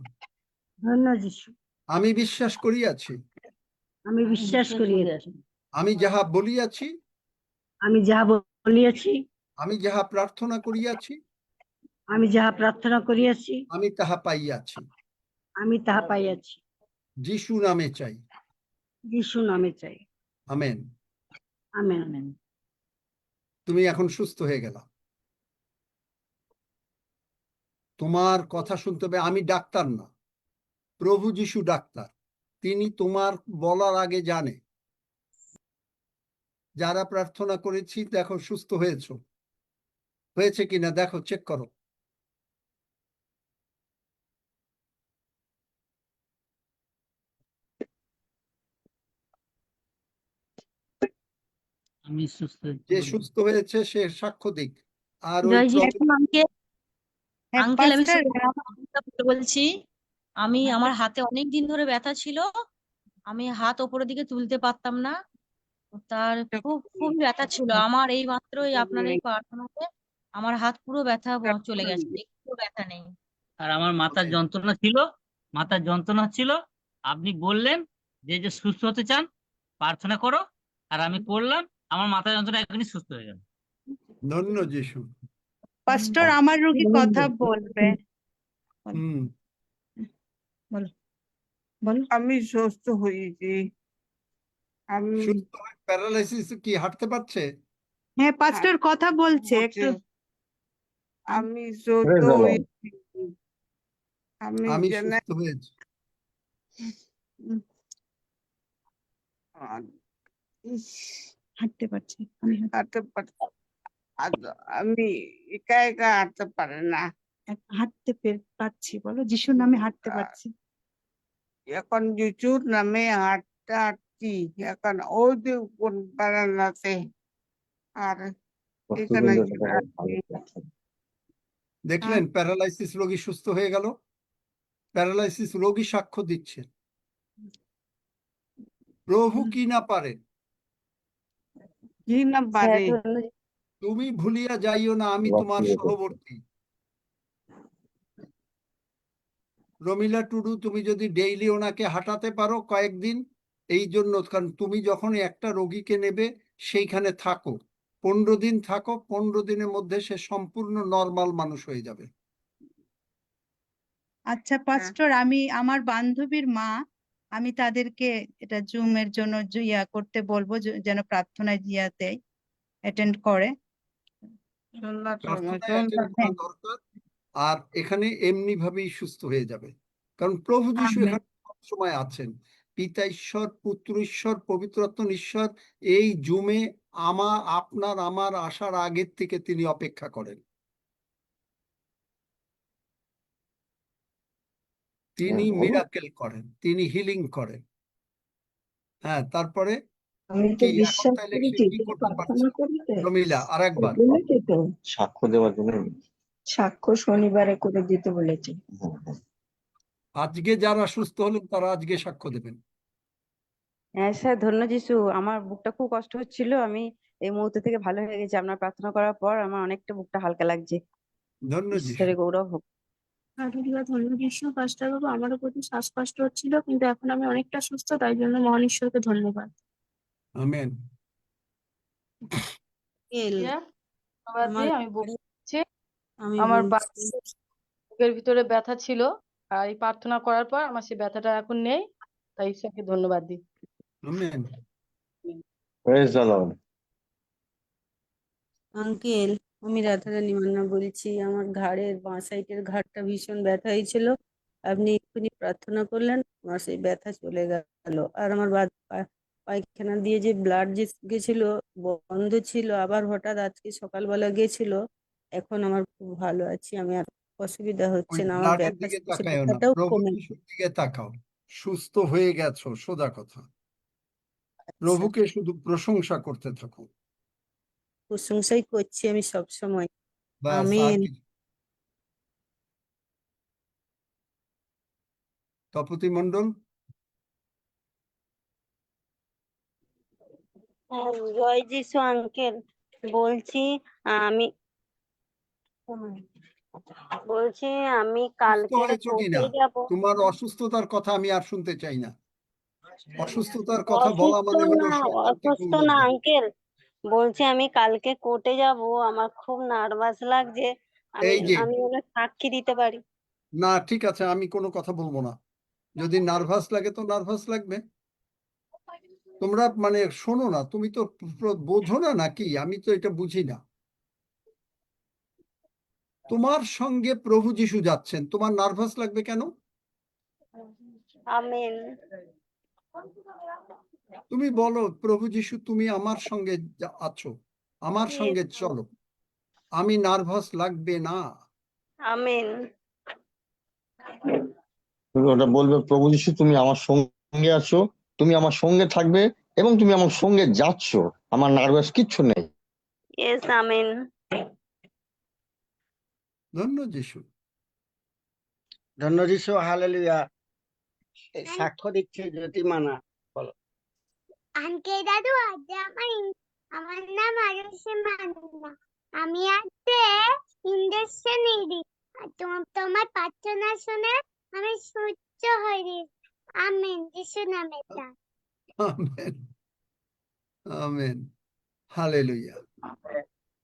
ধন্য যিশু। আমি বিশ্বাস করিয়াছি, আমি বিশ্বাস করিয়াছি, আমি যাহা বলিয়াছি, আমি যাহা বলিয়াছি, আমি যাহা প্রার্থনা করিয়াছি, আমি যাহা প্রার্থনা করিয়াছি, আমি তাহা পাইয়াছি। আমি তাহা পাইয়াছি। যিশু নামে চাই। যিশু নামে চাই। আমেন। আমেন। আমেন। তুমি এখন সুস্থ হয়ে গেলা। তোমার কথা শুনতে হবে, আমি ডাক্তার না, প্রভু যিশু ডাক্তার। তিনি তোমার বলার আগে জানে। যারা প্রার্থনা করেছি দেখো সুস্থ হয়েছে কিনা দেখো, চেক করো। আমি সুস্থ। যে সুস্থ হয়েছে সে সাক্ষ্য দিক। আর ওই হ্যাঁ, আঙ্কেল, আমি পাস্টর, বলছি, আমি আমার হাতে অনেক দিন ধরে ব্যথা ছিল, আমি হাত ওপরের দিকে তুলতে পারতাম না, তার খুব ব্যথা ছিল আমার। এই মাত্রই আপনার এই প্রার্থনাতে আমার হাত পুরো ব্যথা চলে গেছে, একটু ব্যথা নেই। আর আমার মাথার Okay. যন্ত্রণা ছিল, মাথার যন্ত্রণা হচ্ছিল। আপনি বললেন যে সুস্থ হতে চান, প্রার্থনা করো, আর আমি করলাম, আমার মাথার যন্ত্রণা এখনই সুস্থ হয়ে গেল। ধন্য যিশু। পাস্টর আমার রোগী কথা বলবে। হুম বলো বলো। আমি সুস্থ হয়েছি। আমি সুস্থ হয়ে প্যারালাইসিস কি হাঁটতে পারছে? হ্যাঁ পাস্টর কথা বলছে একটু। আমি সুস্থ Praise the Lord. হয়েছি। আমি আমি জেনে সুস্থ হয়েছি। হাঁটতে পারছি আমি হাঁটতে পারছি। আমি একা একা হাঁটতে পারি না। হাঁটতে পারছি, বলো যিশুর নামে হাঁটতে পারছি। এখন যিশুর নামে হাঁটছি। এখন ওই যে কোন বারান্দাতে আর এখানে দেখলেন প্যারালাইসিস রোগী সুস্থ হয়ে গেল। প্যারালাইসিস রোগী সাক্ষ্য দিচ্ছে প্রভু কি না পারে। কি না পারে। তুমি ভুলিয়া যাইও না আমি তোমার সহবর্তী। রমিলা টুডু, তুমি যদি ডেইলি ওনাকে হাঁটাতে পারো কয়েকদিন, এই জন্য, কারণ তুমি যখন একটা রোগীকে নেবে সেইখানে থাকো, 15 দিন থাকো, 15 দিনের মধ্যে সে সম্পূর্ণ নর্মাল মানুষ হয়ে যাবে। আচ্ছা পাস্টর, আমি আমার বান্ধবীর মা, আমি তাদেরকে এটা জুমের জন্য করতে বলবো, যেন প্রার্থনায় দেয়, অ্যাটেন্ড করে। প্রার্থনায় attend করা দরকার। আর এখানে এমনি ভাবেই সুস্থ হয়ে যাবে, কারণ প্রভু যিশু আমেন। এখানে সবসময় আছেন। পিতা ঈশ্বর, পুত্র ঈশ্বর, পবিত্র আত্মা ঈশ্বর এই জুমে আমার আসার আগের থেকে তিনি অপেক্ষা করেন। তিনি মিরাকেল করেন, তিনি হিলিং করেন। হ্যাঁ, তারপরে আমি তো কি এখন বিশ্বাস তাহলে করেছি সে কি তুমি করতে পারছে? প্রার্থনা করবে, রমিলা আরেকবার বলেছে তো সাক্ষ্য দেওয়ার জন্য। সাক্ষ্য শনিবারে করে দিতে বলেছে। আজকে যারা সুস্থ হলেন তারা আজকে সাক্ষ্য দেবেন। হ্যাঁ স্যার, ধন্য যিশু, আমার বুকটা খুব কষ্ট হচ্ছিল, আমি এই মুহূর্ত থেকে ভালো হয়ে গেছি। আপনার প্রার্থনা করার পর আমার অনেকটা বুকটা হালকা লাগছে। ধন্য যিশু। ঈশ্বরের গৌরব হোক। হালেলুয়া, ধন্য যিশু। পাস্টার বাবু, আমারও প্রচুর শ্বাসকষ্ট হচ্ছিল, কিন্তু এখন আমি অনেকটা সুস্থ, তাই জন্য মহান ঈশ্বরকে ধন্যবাদ। আমেন। আমার আমি বলছি, আমি আমার বলছি বুকের ভিতরে ব্যথা ছিল, আর এই প্রার্থনা করার পর আমার সেই ব্যথাটা এখন নেই, তাই ঈশ্বরকে ধন্যবাদ দিই। Amen. Praise the Lord. Uncle, আমি রাধারানী মান্না বলছি। আমার ঘাড়ের বাঁ সাইডের ঘাড়টা ভীষণ ব্যথা হয়েছিল, আপনি এক্ষুনি প্রার্থনা করলেন, আমার সেই ব্যথা চলে গেল। আর আমার পায়খানা দিয়ে যে ব্লাড যে গেছিল, বন্ধ ছিল, আবার হঠাৎ আজকে সকালবেলা গেছিল। এখন আমার খুব ভালো আছি, আমি আর অসুবিধা ওই হচ্ছে না, আমার ব্লাডের ব্যথা দিকে সে তাকায়ও না, ব্যথাটাও প্রভু কমে যিশুর দিকে তাকাও। সুস্থ হয়ে গেছো, সোজা কথা। যাচ্ছে। প্রভুকে শুধু প্রশংসা করতে থাকো, প্রশংসাই করছি আমি সব সময়। ব্যাস। আর আমিন। কি? তপতি মন্ডল, জয় যিশু আঙ্কেল, বলছি আমি বলছি আমি সুস্থ কালকে হয়েছো কিনা? কোর্টে যাব। তোমার অসুস্থতার কথা আমি আর শুনতে চাই না। অসুস্থতার কথা বলা অসুস্থ মানে হলো না, শয়তানকে অসুস্থ না কুমন্ত্রণ। আঙ্কেল, বলছি আমি কালকে কোর্টে যাব, আমার খুব নার্ভাস লাগছে। আমি এই যে, আমি ওনার সাক্ষী দিতে পারি? না ঠিক আছে, আমি কোনো কথা বলবো না। যদি নার্ভাস লাগে তো নার্ভাস লাগবে। তোমরা মানে শোনো না, তুমি তো বোঝো না নাকি? আমি তো এটা বুঝি না। তোমার সঙ্গে প্রভু যিশু যাচ্ছেন, তোমার নার্ভাস লাগবে কেন? আমিন। তুমি বলো, প্রভু যিশু তুমি আমার সঙ্গে আছো, আমার সঙ্গে চলো, আমি নার্ভাস লাগবে না। আমিন। তুমি ওটা বলবে, প্রভু যিশু তুমি আমার সঙ্গে আছো, তুমি আমার সঙ্গে থাকবে এবং তুমি আমার সঙ্গে যাচ্ছ, আমার নার্ভাস কিচ্ছু নেই। ইয়েস, আমিন। ধন্য যিশু। ধন্য যিশু, হালেলুয়া। সাক্ষ্য দিচ্ছে জ্যোতিমানা, বলো। আঙ্কেল দাদু, আজ আমার নাম আরুষি মান্না। আমি আজকে ইঞ্জেকশন নিই তোমার প্রার্থনা শুনে আমি সুস্থ হয়ে আমেন যিশু নামে amen amen hallelujah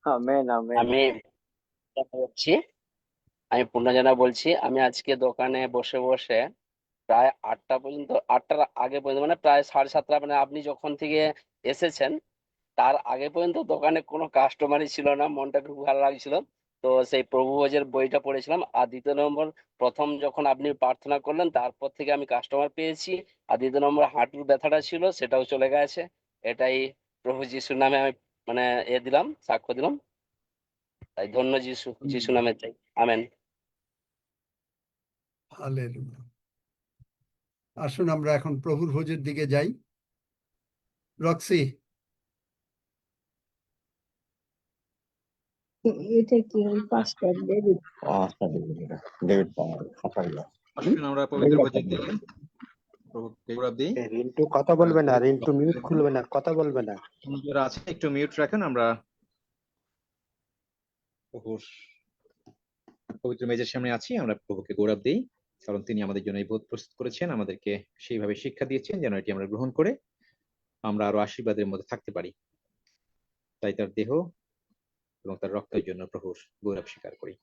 amen amen. আমি বলছি, আমি পূর্ণজানা বলছি। আমি আজকে দোকানে বসে বসে প্রায় 8টা পর্যন্ত, 8টার আগে পর্যন্ত, মানে প্রায় 7:30, মানে আপনি যখন থেকে এসেছেন তার আগে পর্যন্ত দোকানে কোনো কাস্টমারই ছিল না। মনটা খুব ভালো লাগছিল। তো সেই প্রভু ভোজের বইটা পড়েছিলাম। আর দ্বিতীয় নম্বর, প্রথম যখন আপনি প্রার্থনা করলেন তারপর থেকে আমি কাস্টমার পেয়েছি। আর দ্বিতীয় নম্বর, হাঁটুর ব্যথাটা ছিল সেটাও চলে গেছে। এটাই প্রভু যিশুর নামে আমি মানে দিলাম, সাক্ষ্য দিলাম। তাই ধন্য যিশু, যিশু নামে চাই। আমেন। হালেলুয়া। আসুন আমরা এখন প্রভুর ভোজের দিকে যাই। রক্সি, এটা কি পাস্টার ডেভিড? ডেভিড আসুন আমরা পবিত্র ভোজের দিকে প্রভুকে গৌরব দিই। রিন্টু কথা বলবে না, রিন্টু মিউট খুলবে না, কথা বলবে না। যারা আছে একটু মিউট রাখেন। আমরা প্রভুর পবিত্র মেজের সামনে আছি, আমরা প্রভুকে গৌরব দিই, কারণ তিনি আমাদের জন্য এই ভোজ প্রস্তুত করেছেন, আমাদেরকে সেইভাবে শিক্ষা দিয়েছেন যেন এটি আমরা গ্রহণ করে আমরা আরো আশীর্বাদের মধ্যে থাকতে পারি। তাই তার দেহ এবং তার রক্তের জন্য প্রভুর গৌরব স্বীকার করি।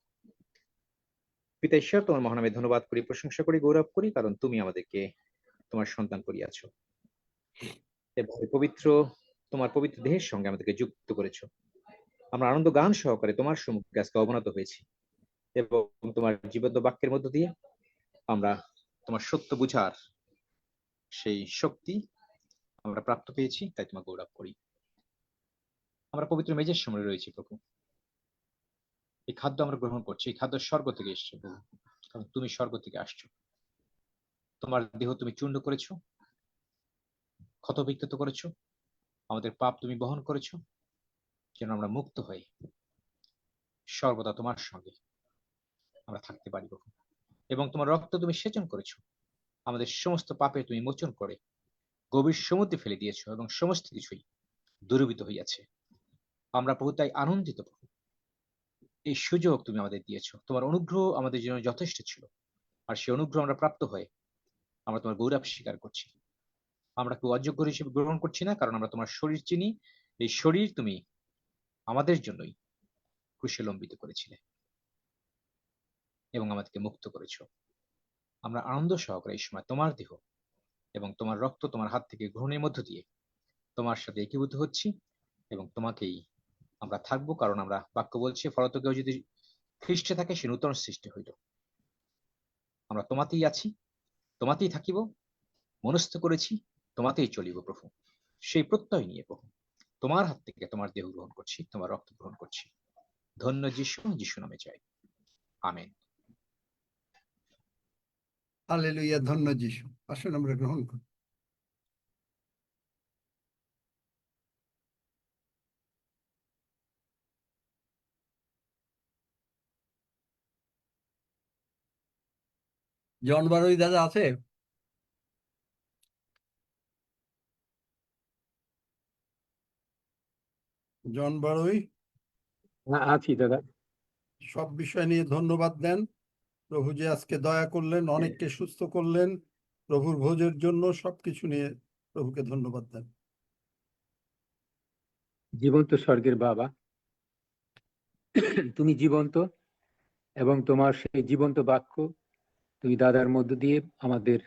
পিতা ঈশ্বর, তোমার মহানামে ধন্যবাদ করি, প্রশংসা করি, গৌরব করি, কারণ তুমি আমাদেরকে তোমার সন্তান করিয়াছ এবং তোমার পবিত্র দেহের সঙ্গে আমাদেরকে যুক্ত করেছ। আমরা আনন্দ গান সহকারে তোমার সম্মুখে আজকে অবনত হয়েছি এবং তোমার জীবন্ত বাক্যের মধ্য দিয়ে আমরা তোমার সত্য বুঝার সেই শক্তি আমরা প্রাপ্ত পেয়েছি। তাই তোমার গৌরব করি। আমরা পবিত্র মেজের সামনে রয়েছি প্রভু। এই খাদ্য আমরা গ্রহণ করছি, এই খাদ্য স্বর্গ থেকে এসছে প্রভু, কারণ তুমি স্বর্গ থেকে আসছো। তোমার দেহ তুমি চূর্ণ করেছো, ক্ষত বিক্ষত করেছো, আমাদের পাপ তুমি বহন করেছো, যেন আমরা মুক্ত হয়ে সর্বদা তোমার সঙ্গে আমরা থাকতে পারি প্রভু। এবং তোমার রক্ত তুমি সেচন করেছো, আমাদের সমস্ত পাপে তুমি মোচন করে গভীর সমুদ্রে ফেলে দিয়েছো এবং সমস্ত কিছুই দূরীভূত হইয়াছে। আমরা প্রভু তাই আনন্দিত প্রভু। এই সুযোগ তুমি আমাদের দিয়েছো, তোমার অনুগ্রহ আমাদের জন্য যথেষ্ট ছিল। আর সেই অনুগ্রহ আমরা প্রাপ্ত হয়ে আমরা তোমার গৌরব স্বীকার করছি। আমরা কেউ অযোগ্য হিসেবে গ্রহণ করছি না, কারণ আমরা তোমার শরীর চিনি। এই শরীর তুমি আমাদের জন্যই ক্রুশে লম্বিত করেছিলে এবং আমাদেরকে মুক্ত করেছো। আমরা আনন্দ সহকারে এই সময় তোমার দেহ এবং তোমার রক্ত তোমার হাত থেকে গ্রহণের মধ্য দিয়ে তোমার সাথে একীভূত হচ্ছি এবং তোমাকেই আমরা থাকবো, কারণ আমরা বাক্য বলছি, ফলত কেউ যদি খ্রিস্টে থাকে সে নূতন সৃষ্টি হইল। আমরা তোমাতেই আছি, তোমাতেই থাকিব, মনস্থ করেছি, তোমাতেই চলিব প্রভু। সেই প্রত্যয় নিয়ে প্রভু তোমার হাত থেকে তোমার দেহ গ্রহণ করছি, তোমার রক্ত গ্রহণ করছি। ধন্য যিশু, যিশু নামে চাই। আমেন। হালেলুয়া। ধন্য যিশু। আসুন আমরা গ্রহণ করি। জন বারোই দাদা আছে? জন বারোই আছি দাদা। সব বিষয় নিয়ে ধন্যবাদ দেন। প্রভু যে আজকে দয়া করলেন, অনেককে সুস্থ করলেন, প্রভুর ভোজের জন্য সবকিছু নিয়ে প্রভুকে ধন্যবাদ দেন। জীবন্ত স্বর্গের বাবা, তুমি জীবন্ত এবং তোমার সেই জীবন্ত বাক্য তুমি দাদার মধ্য দিয়ে আমাদের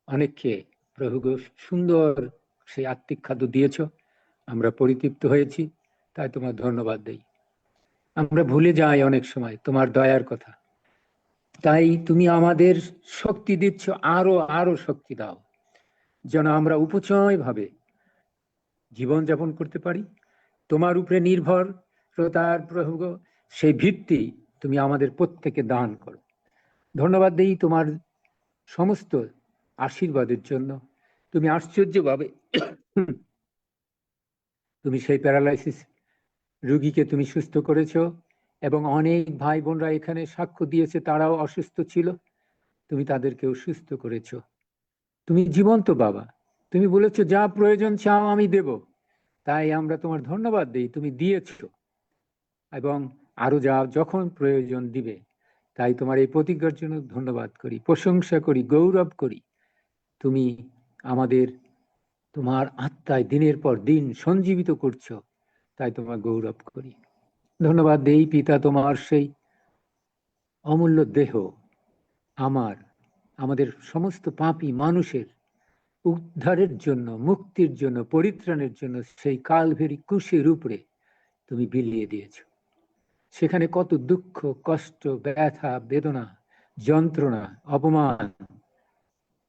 অনেককে প্রভু সুন্দর সেই আত্মিক খাদ্য দিয়েছ। আমরা পরিতৃপ্ত হয়েছি, তাই তোমার ধন্যবাদ দেই। আমরা ভুলে যাই অনেক সময় তোমার দয়ার কথা, তাই তুমি আমাদের শক্তি দিচ্ছ, আরো আরো শক্তি দাও যেন আমরা উপচয় ভাবে জীবনযাপন করতে পারি। তোমার উপরে নির্ভরতার প্রভু সেই ভিত্তি তুমি আমাদের প্রত্যেকে দান করো। ধন্যবাদ দেই তোমার সমস্ত আশীর্বাদের জন্য। তুমি আশ্চর্যভাবে তুমি সেই প্যারালাইসিস রোগীকে তুমি সুস্থ করেছো এবং অনেক ভাই বোনরা এখানে সাক্ষ্য দিয়েছে, তারাও অসুস্থ ছিল, তুমি তাদেরকেও সুস্থ করেছো। তুমি জীবন্ত বাবা, তুমি বলেছো যা প্রয়োজন চাও আমি দেব। তাই আমরা তোমার ধন্যবাদ দিই, তুমি দিয়েছো। এবং আরো যা যখন প্রয়োজন দিবে। তাই তোমার এই প্রতিজ্ঞার জন্য ধন্যবাদ করি, প্রশংসা করি, গৌরব করি। তুমি আমাদের তোমার আত্মায় দিনের পর দিন সঞ্জীবিত করছো, তাই তোমার গৌরব করি। ধন্যবাদ দেই পিতা তোমার সেই অমূল্য দেহ আমাদের সমস্ত পাপী মানুষের উদ্ধারের জন্য, মুক্তির জন্য, পরিত্রাণের জন্য সেই কালভেরি ক্রুশের উপরে তুমি বিলিয়ে দিয়েছো। সেখানে কত দুঃখ, কষ্ট, ব্যথা, বেদনা, যন্ত্রণা, অপমান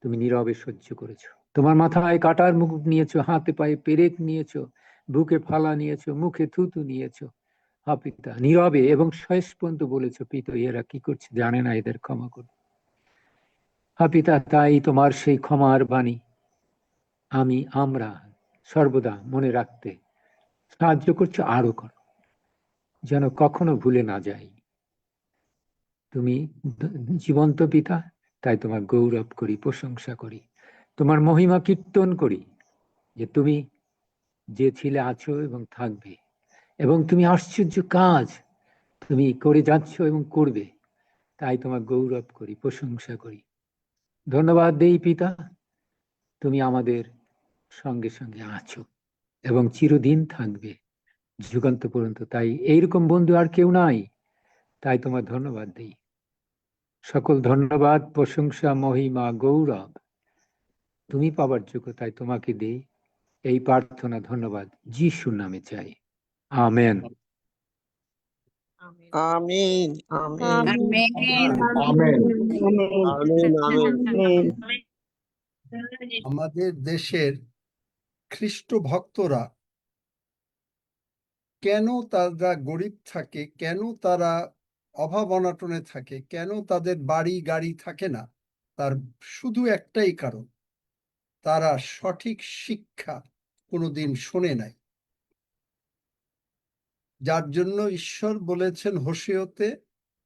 তুমি নীরবে সহ্য করেছো। তোমার মাথায় কাটার মুকুট নিয়েছো, হাতে পায়ে পেরেক নিয়েছো, বুকে ফালা নিয়েছো, মুখে থুতু নিয়েছো। হা পিতা, নীরবে এবং শেষ পর্যন্ত বলেছো, পিতা এরা কি করছে জানে না, এদের ক্ষমা করো। হা পিতা, তাই তোমার সেই ক্ষমার বাণী আমরা সর্বদা মনে রাখতে সাহায্য করছো, আরো করো, যেন কখনো ভুলে না যাই। তুমি জীবন্ত পিতা, তাই তোমার গৌরব করি, প্রশংসা করি, তোমার মহিমা কীর্তন করি, যে তুমি যে ছিলে, আছো এবং থাকবে, এবং তুমি আশ্চর্য কাজ তুমি করে যাচ্ছ এবং করবে। তাই তোমার গৌরব করি, প্রশংসা করি, ধন্যবাদ দেই পিতা। তুমি আমাদের সঙ্গে সঙ্গে আছো এবং চিরদিন থাকবে, যুগান্ত পর্যন্ত। তাই এইরকম বন্ধু আর কেউ নাই, তাই তোমার ধন্যবাদ দেই। সকল ধন্যবাদ, প্রশংসা, মহিমা, গৌরব তুমি পাবার যোগ্য, তাই তোমাকে দেই। এই প্রার্থনা ধন্যবাদ যিশুর নামে চাই, আমেন। আমিন আমিন আমেন। আমিন আমিন। আমাদের দেশের খ্রিস্ট ভক্তরা কেন তারা গরিব থাকে, কেন তারা অভাব অনটনে থাকে, কেন তাদের বাড়ি গাড়ি থাকে না, তার শুধু একটাই কারণ, তারা সঠিক শিক্ষা কোনোদিন শোনে নাই। যার জন্য ঈশ্বর বলেছেন হোশেয়াতে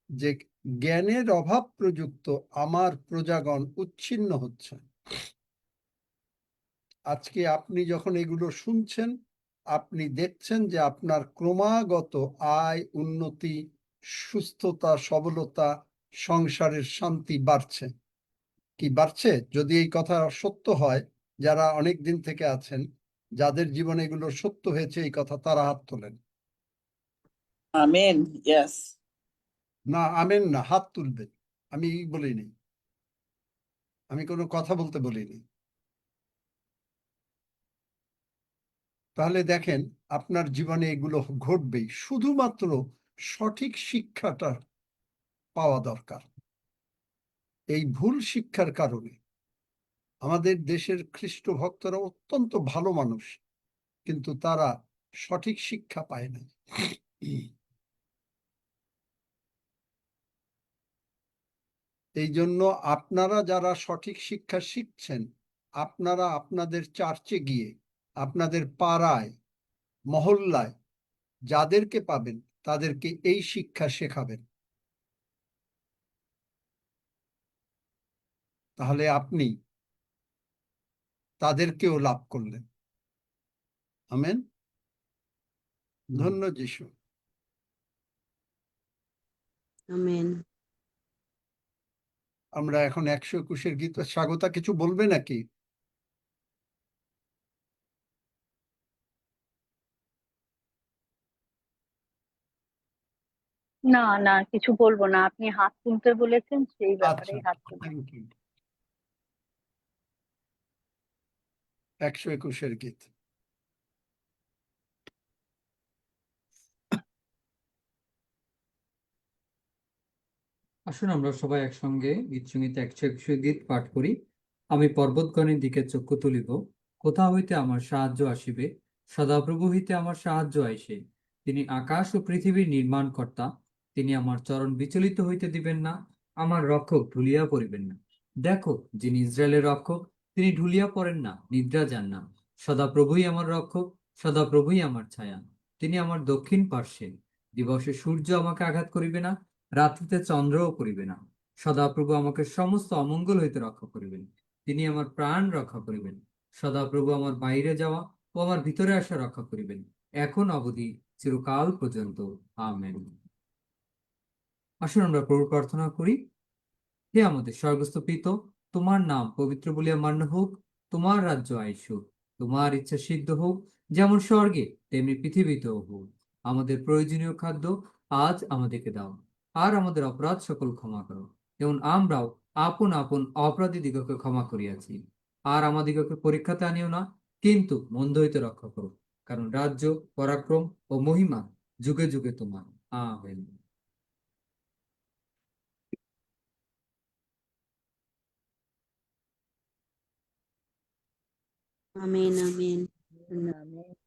যে জ্ঞানের অভাব প্রযুক্ত আমার প্রজাগণ উচ্ছিন্ন হচ্ছে। আজকে আপনি যখন এগুলো শুনছেন, আপনি দেখছেন যে আপনার ক্রমাগত আয়, উন্নতি, সুস্থতা, সবলতা, সংসারের শান্তি বাড়ছে। কি বাড়ছে? যদি এই কথা সত্য হয়, যারা অনেক দিন থেকে আছেন, যাদের জীবনে এগুলো সত্য হয়েছে এই কথা, তারা হাত তোলেন। আমেন। ইয়েস। না আমেন না, হাত তুলবেন। আমি বলিনি, আমি কোনো কথা বলতে বলিনি। তাহলে দেখেন আপনার জীবনে এগুলো ঘটবেই, শুধুমাত্র সঠিক শিক্ষাটা পাওয়া দরকার। এই ভুল শিক্ষার কারণে আমাদের দেশের খ্রিস্ট ভক্তরা অত্যন্ত ভালো মানুষ, কিন্তু তারা সঠিক শিক্ষা পায় না। এই জন্য আপনারা যারা সঠিক শিক্ষা শিখছেন, আপনারা আপনাদের চার্চে গিয়ে, আপনাদের পাড়ায়, মহল্লায় যাদেরকে পাবেন তাদেরকে এই শিক্ষা শেখাবেন। তাহলে আপনি তাদেরকেও লাভ করলেন। আমেন। ধন্য যিশু। আমেন। আমরা এখন 121 গীত। স্বাগতা কিছু বলবে নাকি? না না, কিছু বলবো না, আপনি হাত তুলতে বলেছেন, সেই আচ্ছা, ব্যাপারেই হাত তুলবো। Thank you. 121 গীত। আসুন আমরা সবাই একসঙ্গে গীত সঙ্গীত 121 গীত পাঠ করি। আমি পর্বতগণের দিকে চক্ষু তুলিব, কোথা হইতে আমার সাহায্য আসিবে? সদাপ্রভু হইতে আমার সাহায্য আইসে। তিনি আকাশ ও পৃথিবীর নির্মাণ কর্তা, তিনি আমার চরণ বিচলিত হইতে দিবেন না, আমার রক্ষক ঢুলিয়া পড়িবেন না। দেখো, যিনি ইসরায়েলের রক্ষক, তিনি ঢুলিয়া পড়েন না, নিদ্রা যান না। সদাপ্রভুই আমার রক্ষক, সদাপ্রভুই আমার ছায়া। তিনি আমার দক্ষিণ পার্শ্বে, দিবসে সূর্য আমাকে আঘাত করিবে না, রাত্রিতে চন্দ্রও করিবে না। সদাপ্রভু আমাকে সমস্ত অমঙ্গল হইতে রক্ষা করিবেন, তিনি আমার প্রাণ রক্ষা করিবেন। সদাপ্রভু আমার বাইরে যাওয়া ও আমার ভিতরে আসা রক্ষা করিবেন, এখন অবধি চিরকাল পর্যন্ত। আমেন। আসুন আমরা প্রভু প্রার্থনা করি। হে আমাদের স্বর্গস্থ পিত, তোমার নাম পবিত্র বলিয়া মান্য হোক, তোমার রাজ্য আইসুক, তোমার ইচ্ছা সিদ্ধ হোক, যেমন স্বর্গে তেমনি পৃথিবীতেও হোক। আমাদের প্রয়োজনীয় খাদ্য আজ আমাদেরকে দাও, আর আমাদের অপরাধ সকল ক্ষমা করো, যেমন আমরাও আপন আপন অপরাধীদিগকে ক্ষমা করিয়াছি। আর আমাদিগকে পরীক্ষাতে আনিও না, কিন্তু মন্দ হইতে রক্ষা করো, কারণ রাজ্য, পরাক্রম ও মহিমা যুগে যুগে তোমার। আমেন। Amen amen. আমেন।